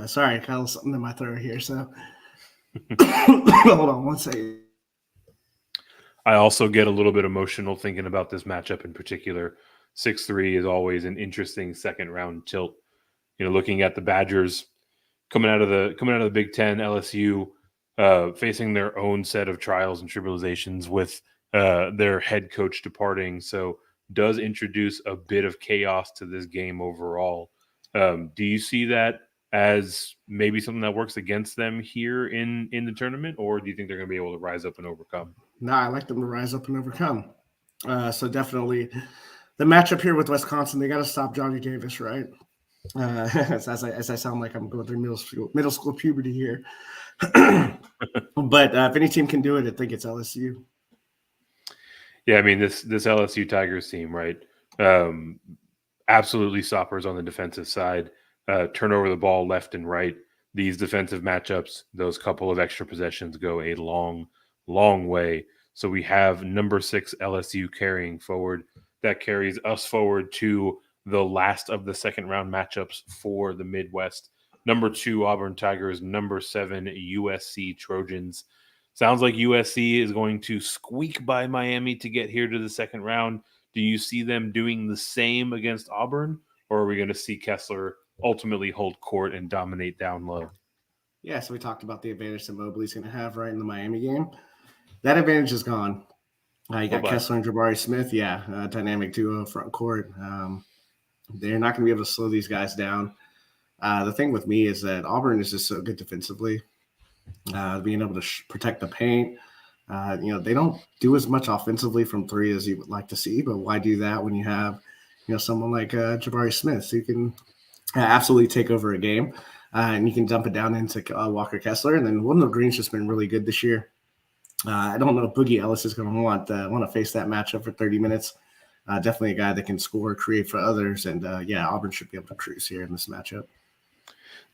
Sorry, I got something in my throat here, so hold on one second. I also get a little bit emotional thinking about this matchup in particular. 6-3 is always an interesting second round tilt. Looking at the Badgers coming out of the Big Ten, LSU facing their own set of trials and tribulations with their head coach departing, so does introduce a bit of chaos to this game overall. Do you see that as maybe something that works against them here in the tournament, or do you think they're going to be able to rise up and overcome? No, I like them to rise up and overcome. So definitely the matchup here with Wisconsin, they got to stop Johnny Davis, right? As I sound like I'm going through middle school puberty here. But if any team can do it, I think it's LSU. Yeah, I mean, this LSU Tigers team, right? Absolutely stoppers on the defensive side, turn over the ball left and right. These defensive matchups, those couple of extra possessions go a long, long way. So we have number 6 LSU carrying forward. That carries us forward to the last of the second round matchups for the Midwest. Number 2 Auburn Tigers, number 7 USC Trojans. Sounds like USC is going to squeak by Miami to get here to the second round. Do you see them doing the same against Auburn, or are we going to see Kessler ultimately hold court and dominate down low? Yeah, so we talked about the advantage that Mobley's going to have right in the Miami game. That advantage is gone. You got Kessler and Jabari Smith. Yeah, dynamic duo front court. They're not going to be able to slow these guys down. The thing with me is that Auburn is just so good defensively, being able to protect the paint. They don't do as much offensively from 3 as you would like to see, but why do that when you have, someone like Jabari Smith who can absolutely take over a game, and you can dump it down into Walker Kessler. And then Wendell Green's just been really good this year. I don't know if Boogie Ellis is going to want to face that matchup for 30 minutes. Definitely a guy that can score, create for others, and Auburn should be able to cruise here in this matchup.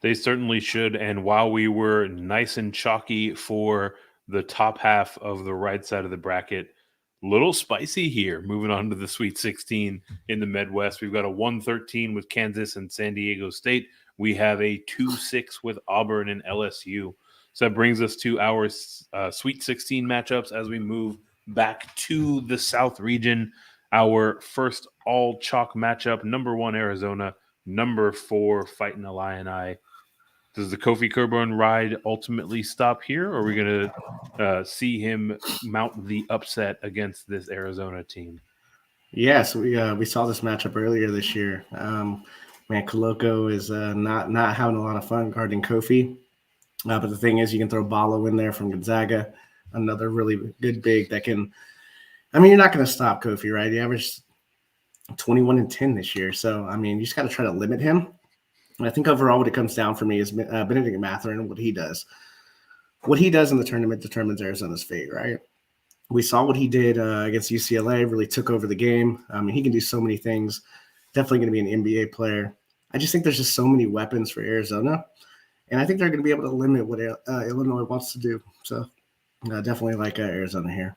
They certainly should. And while we were nice and chalky for the top half of the right side of the bracket, little spicy here. Moving on to the Sweet 16 in the Midwest, we've got a 1-13 with Kansas and San Diego State. We have a 2-6 with Auburn and LSU. So that brings us to our Sweet 16 matchups as we move back to the South region. our first all chalk matchup. Number 1 Arizona, number 4 Fighting Illini. Does the Kofi Cockburn ride ultimately stop here, or are we going to see him mount the upset against this Arizona team? Yes, we saw this matchup earlier this year. Man, Koloko is not having a lot of fun guarding Kofi. But the thing is, you can throw Ballo in there from Gonzaga, another really good big that can. I mean, you're not going to stop Kofi, right? He averaged 21 and 10 this year, so I mean, you just got to try to limit him. And I think overall, what it comes down for me is Benedict Mathurin and what he does. What he does in the tournament determines Arizona's fate, right? We saw what he did against UCLA, really took over the game. I mean, he can do so many things. Definitely going to be an NBA player. I just think there's just so many weapons for Arizona. And I think they're going to be able to limit what Illinois wants to do. So definitely like Arizona here.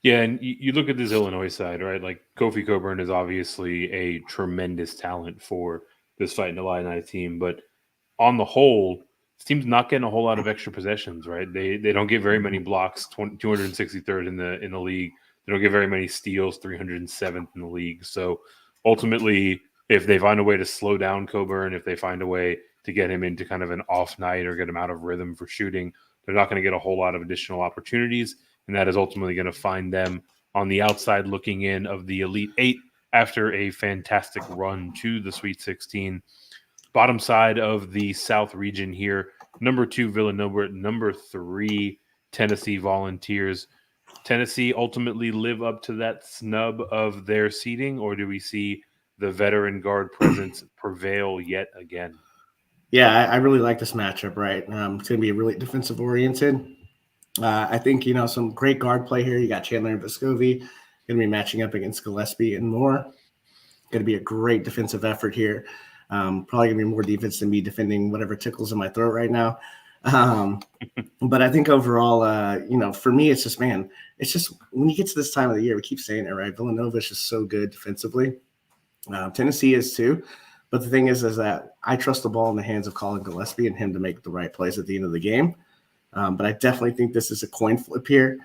Yeah, and you look at this Illinois side, right? Like Kofi Cockburn is obviously a tremendous talent for this Fighting Illini team, but on the whole, this team's not getting a whole lot of extra possessions, right? They don't get very many blocks, 263rd in the league. They don't get very many steals, 307th in the league. So ultimately, if they find a way to slow down Cockburn, if they find a way to get him into kind of an off night or get him out of rhythm for shooting, they're not going to get a whole lot of additional opportunities. And that is ultimately going to find them on the outside looking in of the Elite Eight after a fantastic run to the Sweet 16. Bottom side of the South region here, number 2 Villanova, number 3 Tennessee Volunteers. Tennessee ultimately live up to that snub of their seeding, or do we see the veteran guard presence prevail yet again? Yeah, I really like this matchup, right? It's going to be really defensive oriented. I think, some great guard play here. You got Chandler and Vescovi going to be matching up against Gillespie and Moore. Going to be a great defensive effort here. Probably going to be more defense than me defending whatever tickles in my throat right now. But I think overall, for me, it's just, man, it's just when you get to this time of the year, we keep saying it, right? Villanova is just so good defensively. Tennessee is too. But the thing is that I trust the ball in the hands of Colin Gillespie and him to make the right plays at the end of the game. But I definitely think this is a coin flip here.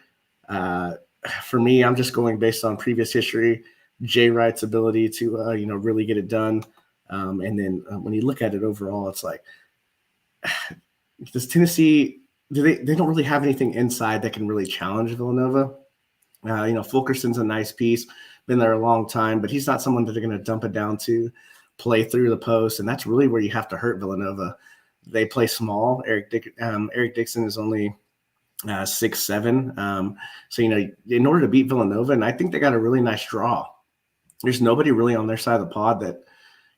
For me, I'm just going based on previous history, Jay Wright's ability to, really get it done. And then when you look at it overall, it's like, does Tennessee, they don't really have anything inside that can really challenge Villanova. Fulkerson's a nice piece, been there a long time, but he's not someone that they're going to dump it down to, play through the post. And that's really where you have to hurt Villanova. They play small. Eric Dixon is only 6'7". So, in order to beat Villanova, and I think they got a really nice draw. There's nobody really on their side of the pod that,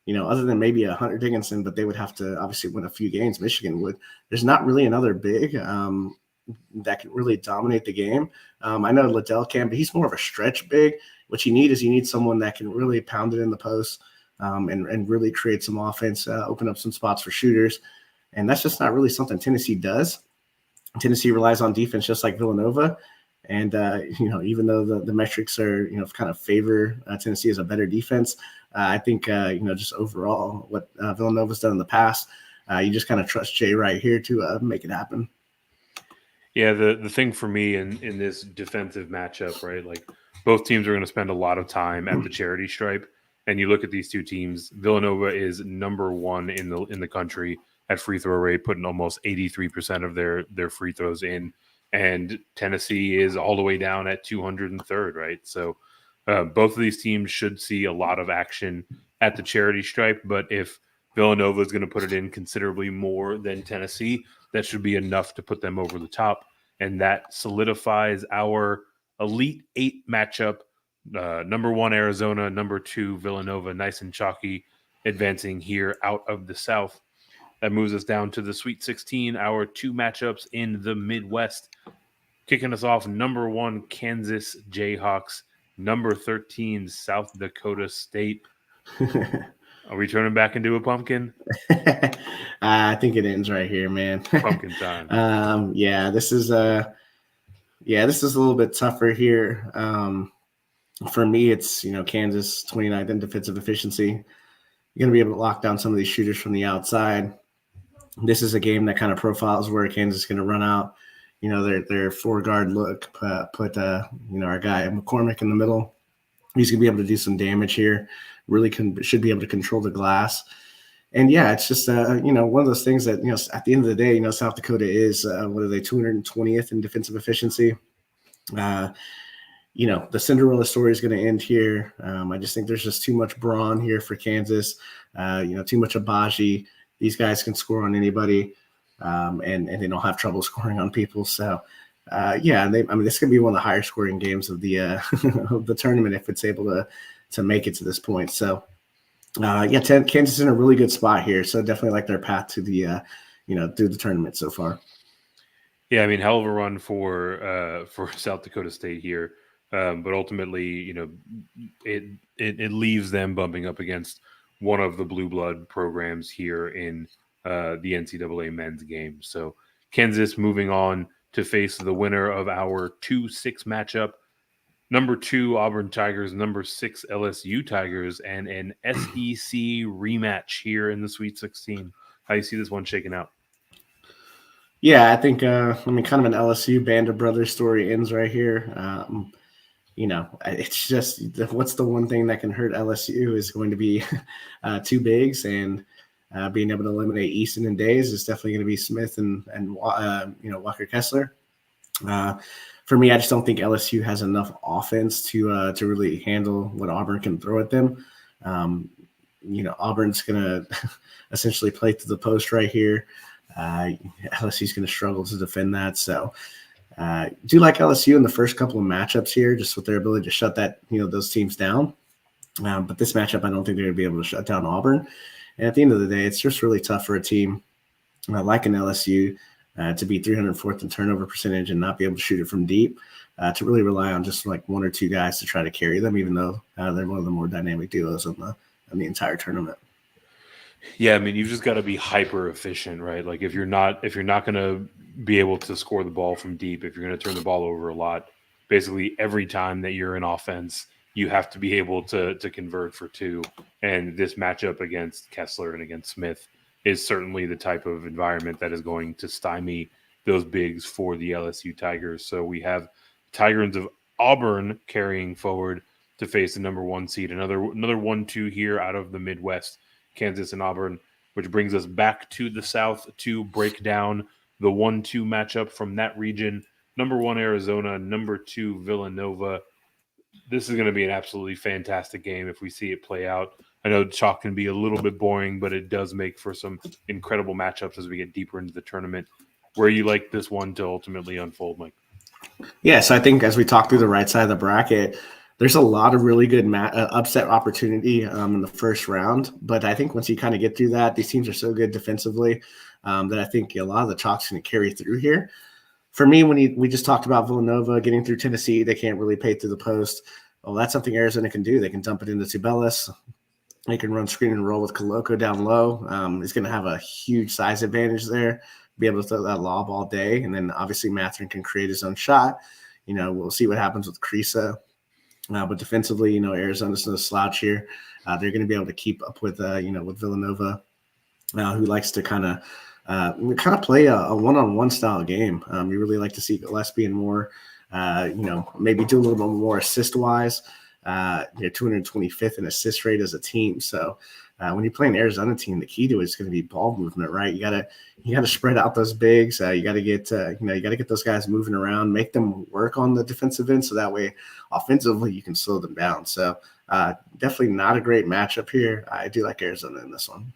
other than maybe a Hunter Dickinson, but they would have to obviously win a few games. Michigan would. There's not really another big that can really dominate the game. I know Liddell can, but he's more of a stretch big. What you need someone that can really pound it in the post and really create some offense, open up some spots for shooters. And that's just not really something Tennessee does. Tennessee relies on defense just like Villanova. And, even though the metrics are, kind of favor Tennessee as a better defense, I think, just overall what Villanova's done in the past, you just kind of trust Jay right here to make it happen. Yeah, the thing for me in this defensive matchup, right, like both teams are going to spend a lot of time at the charity stripe. And you look at these two teams, Villanova is number 1 in the country at free throw rate, putting almost 83% of their free throws in. And Tennessee is all the way down at 203rd, right? So both of these teams should see a lot of action at the charity stripe. But if Villanova is going to put it in considerably more than Tennessee, that should be enough to put them over the top. And that solidifies our Elite 8 matchup. Number 1, Arizona, number 2, Villanova, nice and chalky, advancing here out of the South. That moves us down to the Sweet 16, our 2 matchups in the Midwest. Kicking us off, number 1, Kansas Jayhawks, number 13, South Dakota State. Are we turning back into a pumpkin? I think it ends right here, man. Pumpkin time. This is a little bit tougher here. For me, it's, Kansas 29th in defensive efficiency. You're going to be able to lock down some of these shooters from the outside. This is a game that kind of profiles where Kansas is going to run out, their 4-guard look, put our guy McCormick in the middle. He's going to be able to do some damage here. Really should be able to control the glass. And yeah, it's just one of those things that at the end of the day, South Dakota is what are they 220th in defensive efficiency. The Cinderella story is going to end here. I just think there's just too much brawn here for Kansas. Too much Abaji. These guys can score on anybody, and they don't have trouble scoring on people. So this could be one of the higher scoring games of the of the tournament if it's able to make it to this point. So. Kansas is in a really good spot here, so definitely like their path to the, through the tournament so far. Yeah, I mean, hell of a run for South Dakota State here, but ultimately, it leaves them bumping up against one of the blue blood programs here in the NCAA men's game. So Kansas moving on to face the winner of our 2-6 matchup. Number 2 Auburn Tigers, number 6 LSU Tigers, and an SEC rematch here in the Sweet 16. How do you see this one shaking out? Yeah, I think kind of an LSU Band of Brothers story ends right here. It's just what's the one thing that can hurt LSU is going to be 2 bigs, and being able to eliminate Easton and Days is definitely going to be Smith and Walker Kessler. For me, I just don't think LSU has enough offense to really handle what Auburn can throw at them. Auburn's going to essentially play to the post right here. LSU's going to struggle to defend that. So do like LSU in the first couple of matchups here, just with their ability to shut those teams down. But this matchup, I don't think they're going to be able to shut down Auburn. And at the end of the day, it's just really tough for a team like an LSU to be 304th in turnover percentage and not be able to shoot it from deep, to really rely on just like 1 or 2 guys to try to carry them, even though they're one of the more dynamic duos on the entire tournament. Yeah, I mean, you've just got to be hyper efficient, right? Like if you're not going to be able to score the ball from deep, if you're going to turn the ball over a lot, basically every time that you're in offense, you have to be able to convert for 2. And this matchup against Kessler and against Smith is certainly the type of environment that is going to stymie those bigs for the LSU Tigers. So we have Tigers of Auburn carrying forward to face the number 1 seed. Another 1-2 here out of the Midwest, Kansas and Auburn, which brings us back to the South to break down the 1-2 matchup from that region. Number 1 Arizona, number 2 Villanova. This is going to be an absolutely fantastic game if we see it play out. I know chalk can be a little bit boring, but it does make for some incredible matchups as we get deeper into the tournament. Where you like this one to ultimately unfold, Mike? Yeah, so I think as we talk through the right side of the bracket, there's a lot of really good upset opportunity in the first round. But I think once you kind of get through that, these teams are so good defensively that I think a lot of the chalk's going to carry through here. For me, we just talked about Villanova getting through Tennessee, they can't really pay through the post. Well, that's something Arizona can do. They can dump it into Tubelis. They can run screen and roll with Koloko down low. He's going to have a huge size advantage there, be able to throw that lob all day. And then obviously Matherin can create his own shot. We'll see what happens with Krisa. But defensively, Arizona's no slouch here. They're going to be able to keep up with Villanova, who likes to kind of play a one-on-one style game. You really like to see Gillespie and more, maybe do a little bit more assist-wise. 225th in assist rate as a team. So when you play an Arizona team, the key to it is going to be ball movement, right? You gotta spread out those bigs. You got to get those guys moving around, make them work on the defensive end, so that way offensively you can slow them down. So definitely not a great matchup here. I do like Arizona in this one.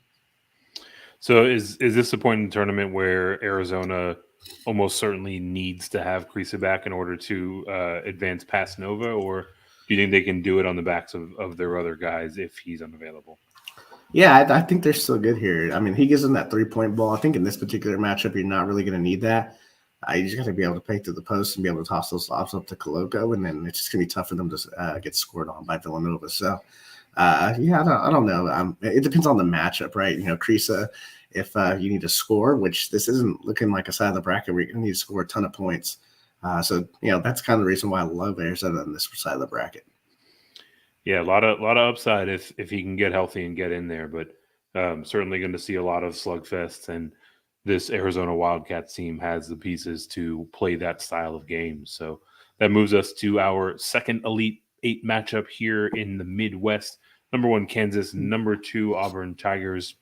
So is this the point in the tournament where Arizona almost certainly needs to have Krisa back in order to advance past Nova, or do you think they can do it on the backs of their other guys if he's unavailable? Yeah, I think they're still good here. I mean, he gives them that 3-point ball. I think in this particular matchup, you're not really going to need that. You just got to be able to pay through the post and be able to toss those lobs up to Koloko, and then it's just going to be tough for them to get scored on by Villanova. So, I don't know. It depends on the matchup, right? Krisa, if you need to score, which this isn't looking like a side of the bracket where you're going to need to score a ton of points. So that's kind of the reason why I love Arizona on this side of the bracket. Yeah, a lot of upside if he can get healthy and get in there, but certainly going to see a lot of slugfests, and this Arizona Wildcats team has the pieces to play that style of game. So that moves us to our second elite 8 matchup here in the Midwest. Number 1, Kansas. Number 2, Auburn Tigers.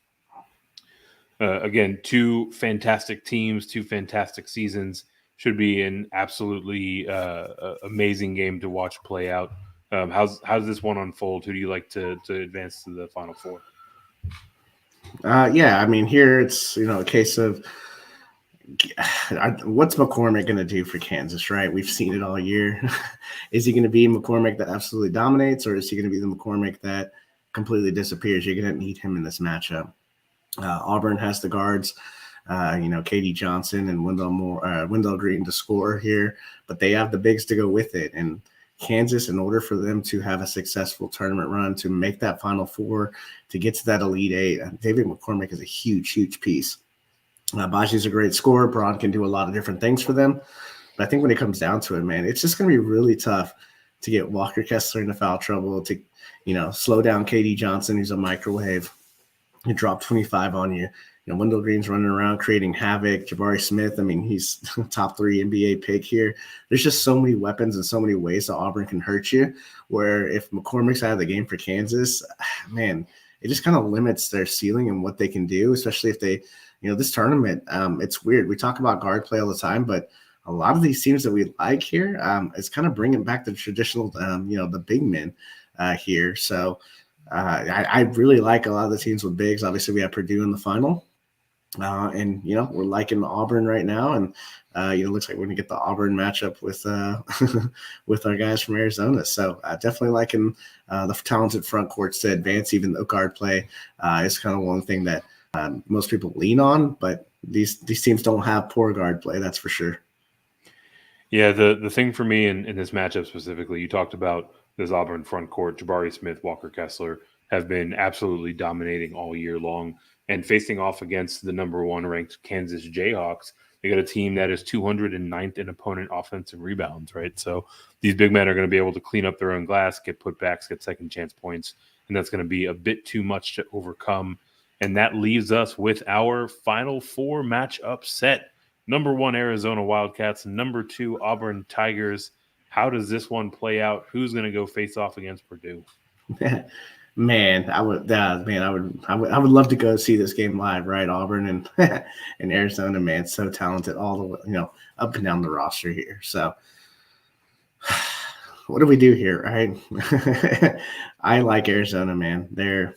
Again, 2 fantastic teams, 2 fantastic seasons. Should be an absolutely amazing game to watch play out. How's this one unfold? Who do you like to advance to the Final Four? Yeah, I mean, here it's a case of what's McCormick going to do for Kansas, right? We've seen it all year. Is he going to be McCormick that absolutely dominates, or is he going to be the McCormick that completely disappears? You're going to need him in this matchup. Auburn has the guards, Katie Johnson and Wendell Green to score here, but they have the bigs to go with it. And Kansas, in order for them to have a successful tournament run, to make that Final Four, to get to that Elite Eight, David McCormick is a huge, huge piece. Baji's a great scorer. Braun can do a lot of different things for them. But I think when it comes down to it, man, it's just going to be really tough to get Walker Kessler into foul trouble, to, slow down Katie Johnson, who's a microwave. He dropped 25 on you. Wendell Green's running around creating havoc. Jabari Smith, I mean, he's top 3 NBA pick here. There's just so many weapons and so many ways that Auburn can hurt you, where if McCormick's out of the game for Kansas, man, it just kind of limits their ceiling and what they can do, especially if they, this tournament, it's weird. We talk about guard play all the time, but a lot of these teams that we like here, it's kind of bringing back the traditional, the big men here. So, I really like a lot of the teams with bigs. Obviously, we have Purdue in the final. And we're liking Auburn right now. And, it looks like we're going to get the Auburn matchup with with our guys from Arizona. So definitely liking the talented front courts to advance, even though guard play is kind of one thing that most people lean on. But these teams don't have poor guard play, that's for sure. Yeah, the thing for me in this matchup specifically, you talked about this Auburn front court. Jabari Smith, Walker Kessler have been absolutely dominating all year long. And facing off against the number 1 ranked Kansas Jayhawks, they got a team that is 209th in opponent offensive rebounds, right? So these big men are going to be able to clean up their own glass, get putbacks, get second chance points, and that's going to be a bit too much to overcome. And that leaves us with our Final Four matchup set. Number 1, Arizona Wildcats. Number 2, Auburn Tigers. How does this one play out? Who's going to go face off against Purdue? Man, I would love to go see this game live, right? Auburn and and Arizona, man, so talented all the way, up and down the roster here. So, what do we do here, right? I like Arizona, man. They're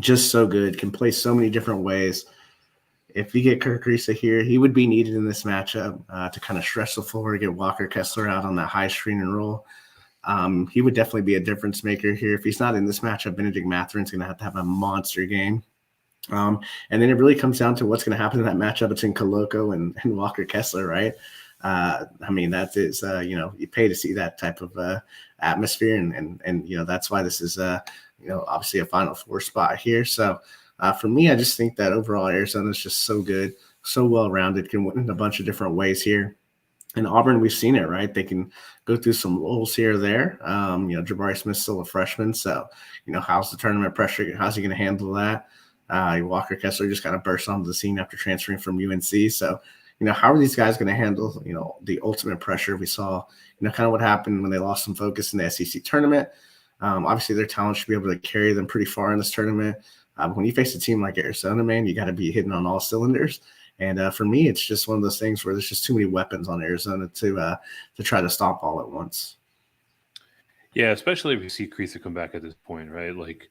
just so good, can play so many different ways. If you get Kirk Risa here, he would be needed in this matchup to kind of stretch the floor, get Walker Kessler out on that high screen and roll. He would definitely be a difference maker here. If he's not in this matchup, Benedict Matherin's going to have a monster game. And then it really comes down to what's going to happen in that matchup between Koloko and Walker Kessler, right? I mean, that is, you pay to see that type of atmosphere. And that's why this is, obviously a Final Four spot here. So for me, I just think that overall Arizona is just so good, so well-rounded, can win in a bunch of different ways here. And Auburn, we've seen it, right? They can go through some lulls here or there. Jabari Smith's still a freshman. So, how's the tournament pressure? How's he going to handle that? Walker Kessler just kind of burst onto the scene after transferring from UNC. So, how are these guys going to handle, the ultimate pressure? We saw, kind of what happened when they lost some focus in the SEC tournament. Obviously, their talent should be able to carry them pretty far in this tournament. When you face a team like Arizona, man, you got to be hitting on all cylinders. And for me, it's just one of those things where there's just too many weapons on Arizona to try to stop all at once. Yeah, especially if you see Kriisa come back at this point, right? Like,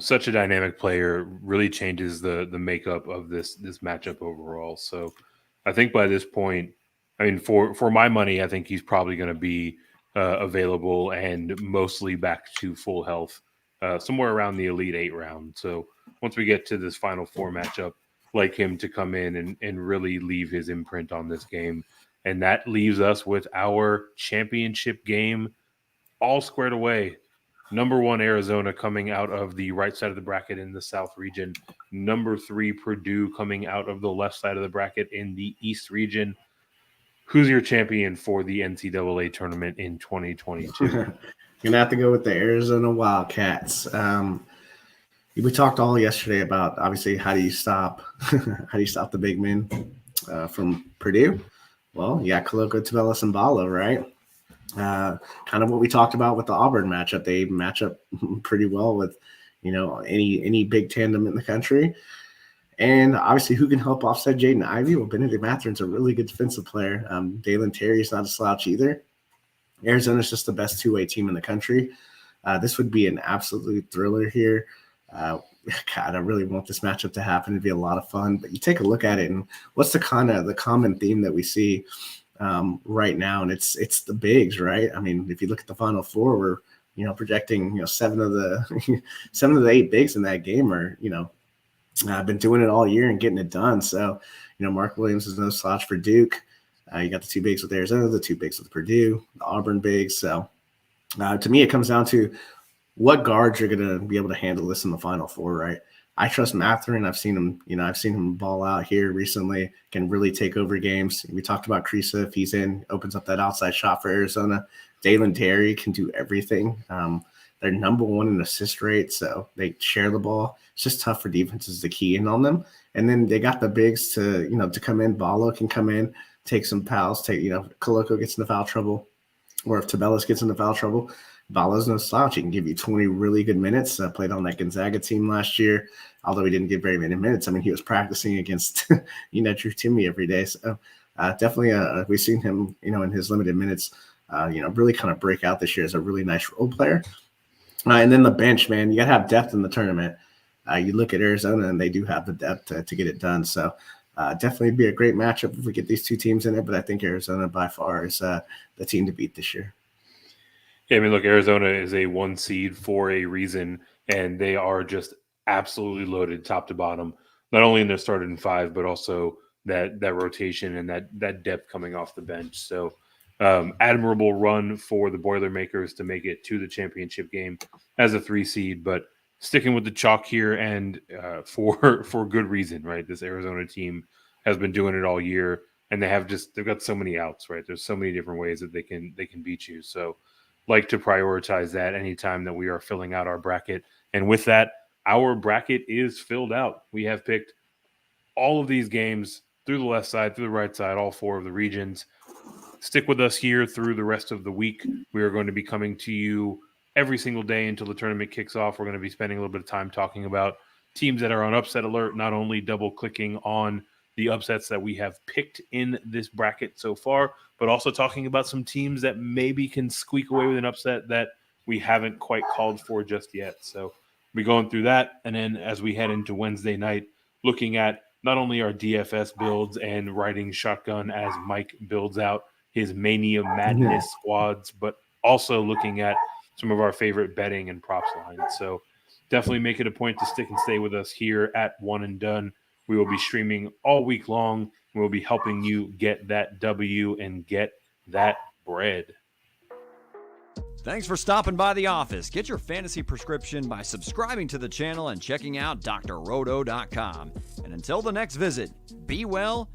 such a dynamic player, really changes the makeup of this matchup overall. So I think by this point, I mean, for my money, I think he's probably going to be available and mostly back to full health somewhere around the Elite Eight round. So once we get to this Final Four matchup, like him to come in and really leave his imprint on this game. And that leaves us with our championship game all squared away. Number 1, Arizona coming out of the right side of the bracket in the South region. Number 3, Purdue coming out of the left side of the bracket in the East region. Who's your champion for the NCAA tournament in 2022? You're going to have to go with the Arizona Wildcats. We talked all yesterday about, obviously, how do you stop the big men from Purdue? Well, you got Koloko, Tavelis, and Balo, right? Kind of what we talked about with the Auburn matchup. They match up pretty well with, any big tandem in the country. And obviously, who can help offset Jaden Ivey? Well, Benedict Matherin's a really good defensive player. Dalen Terry's not a slouch either. Arizona's just the best two-way team in the country. This would be an absolute thriller here. God, I really want this matchup to happen. It'd be a lot of fun. But you take a look at it, and what's the common theme that we see right now? And it's the bigs, right? I mean, if you look at the Final Four, we're projecting 7 of the 8 bigs in that game are I've been doing it all year and getting it done. So, Mark Williams is no slouch for Duke. You got the 2 bigs with Arizona, the 2 bigs with Purdue, the Auburn bigs. So, to me, it comes down to what guards are going to be able to handle this in the Final Four, right? I trust Matherin. I've seen him ball out here recently, can really take over games. We talked about Kriisa. If he's in, opens up that outside shot for Arizona. Dalen Terry can do everything. They're number 1 in assist rate, so they share the ball. It's just tough for defenses to key in on them. And then they got the bigs to come in. Ballo can come in, take some fouls. Koloko gets into foul trouble, or if Tabelis gets into foul trouble, Ballo's no slouch. He can give you 20 really good minutes. Played on that Gonzaga team last year, although he didn't get very many minutes. I mean, he was practicing against Drew Timme every day. So definitely, we've seen him, in his limited minutes, really kind of break out this year as a really nice role player. And then the bench, man, you got to have depth in the tournament. You look at Arizona, and they do have the depth to get it done. So definitely be a great matchup if we get these 2 teams in it. But I think Arizona by far is the team to beat this year. Yeah, I mean, look, Arizona is a 1 seed for a reason, and they are just absolutely loaded top to bottom, not only in their starting 5, but also that rotation and that depth coming off the bench. So admirable run for the Boilermakers to make it to the championship game as a 3 seed, but sticking with the chalk here, and for good reason, right? This Arizona team has been doing it all year, and they've got so many outs, right? There's so many different ways that they can beat you. So like to prioritize that anytime that we are filling out our bracket. And with that, our bracket is filled out. We have picked all of these games through the left side, through the right side, all 4 of the regions. Stick with us here through the rest of the week. We are going to be coming to you every single day until the tournament kicks off. We're going to be spending a little bit of time talking about teams that are on upset alert, not only double-clicking on the upsets that we have picked in this bracket so far, but also talking about some teams that maybe can squeak away with an upset that we haven't quite called for just yet. So we're going through that. And then as we head into Wednesday night, looking at not only our DFS builds and riding shotgun as Mike builds out his Mania Madness squads, but also looking at some of our favorite betting and props lines. So definitely make it a point to stick and stay with us here at One and Done. We will be streaming all week long. We'll be helping you get that W and get that bread. Thanks for stopping by the office. Get your fantasy prescription by subscribing to the channel and checking out drroto.com. And until the next visit, be well,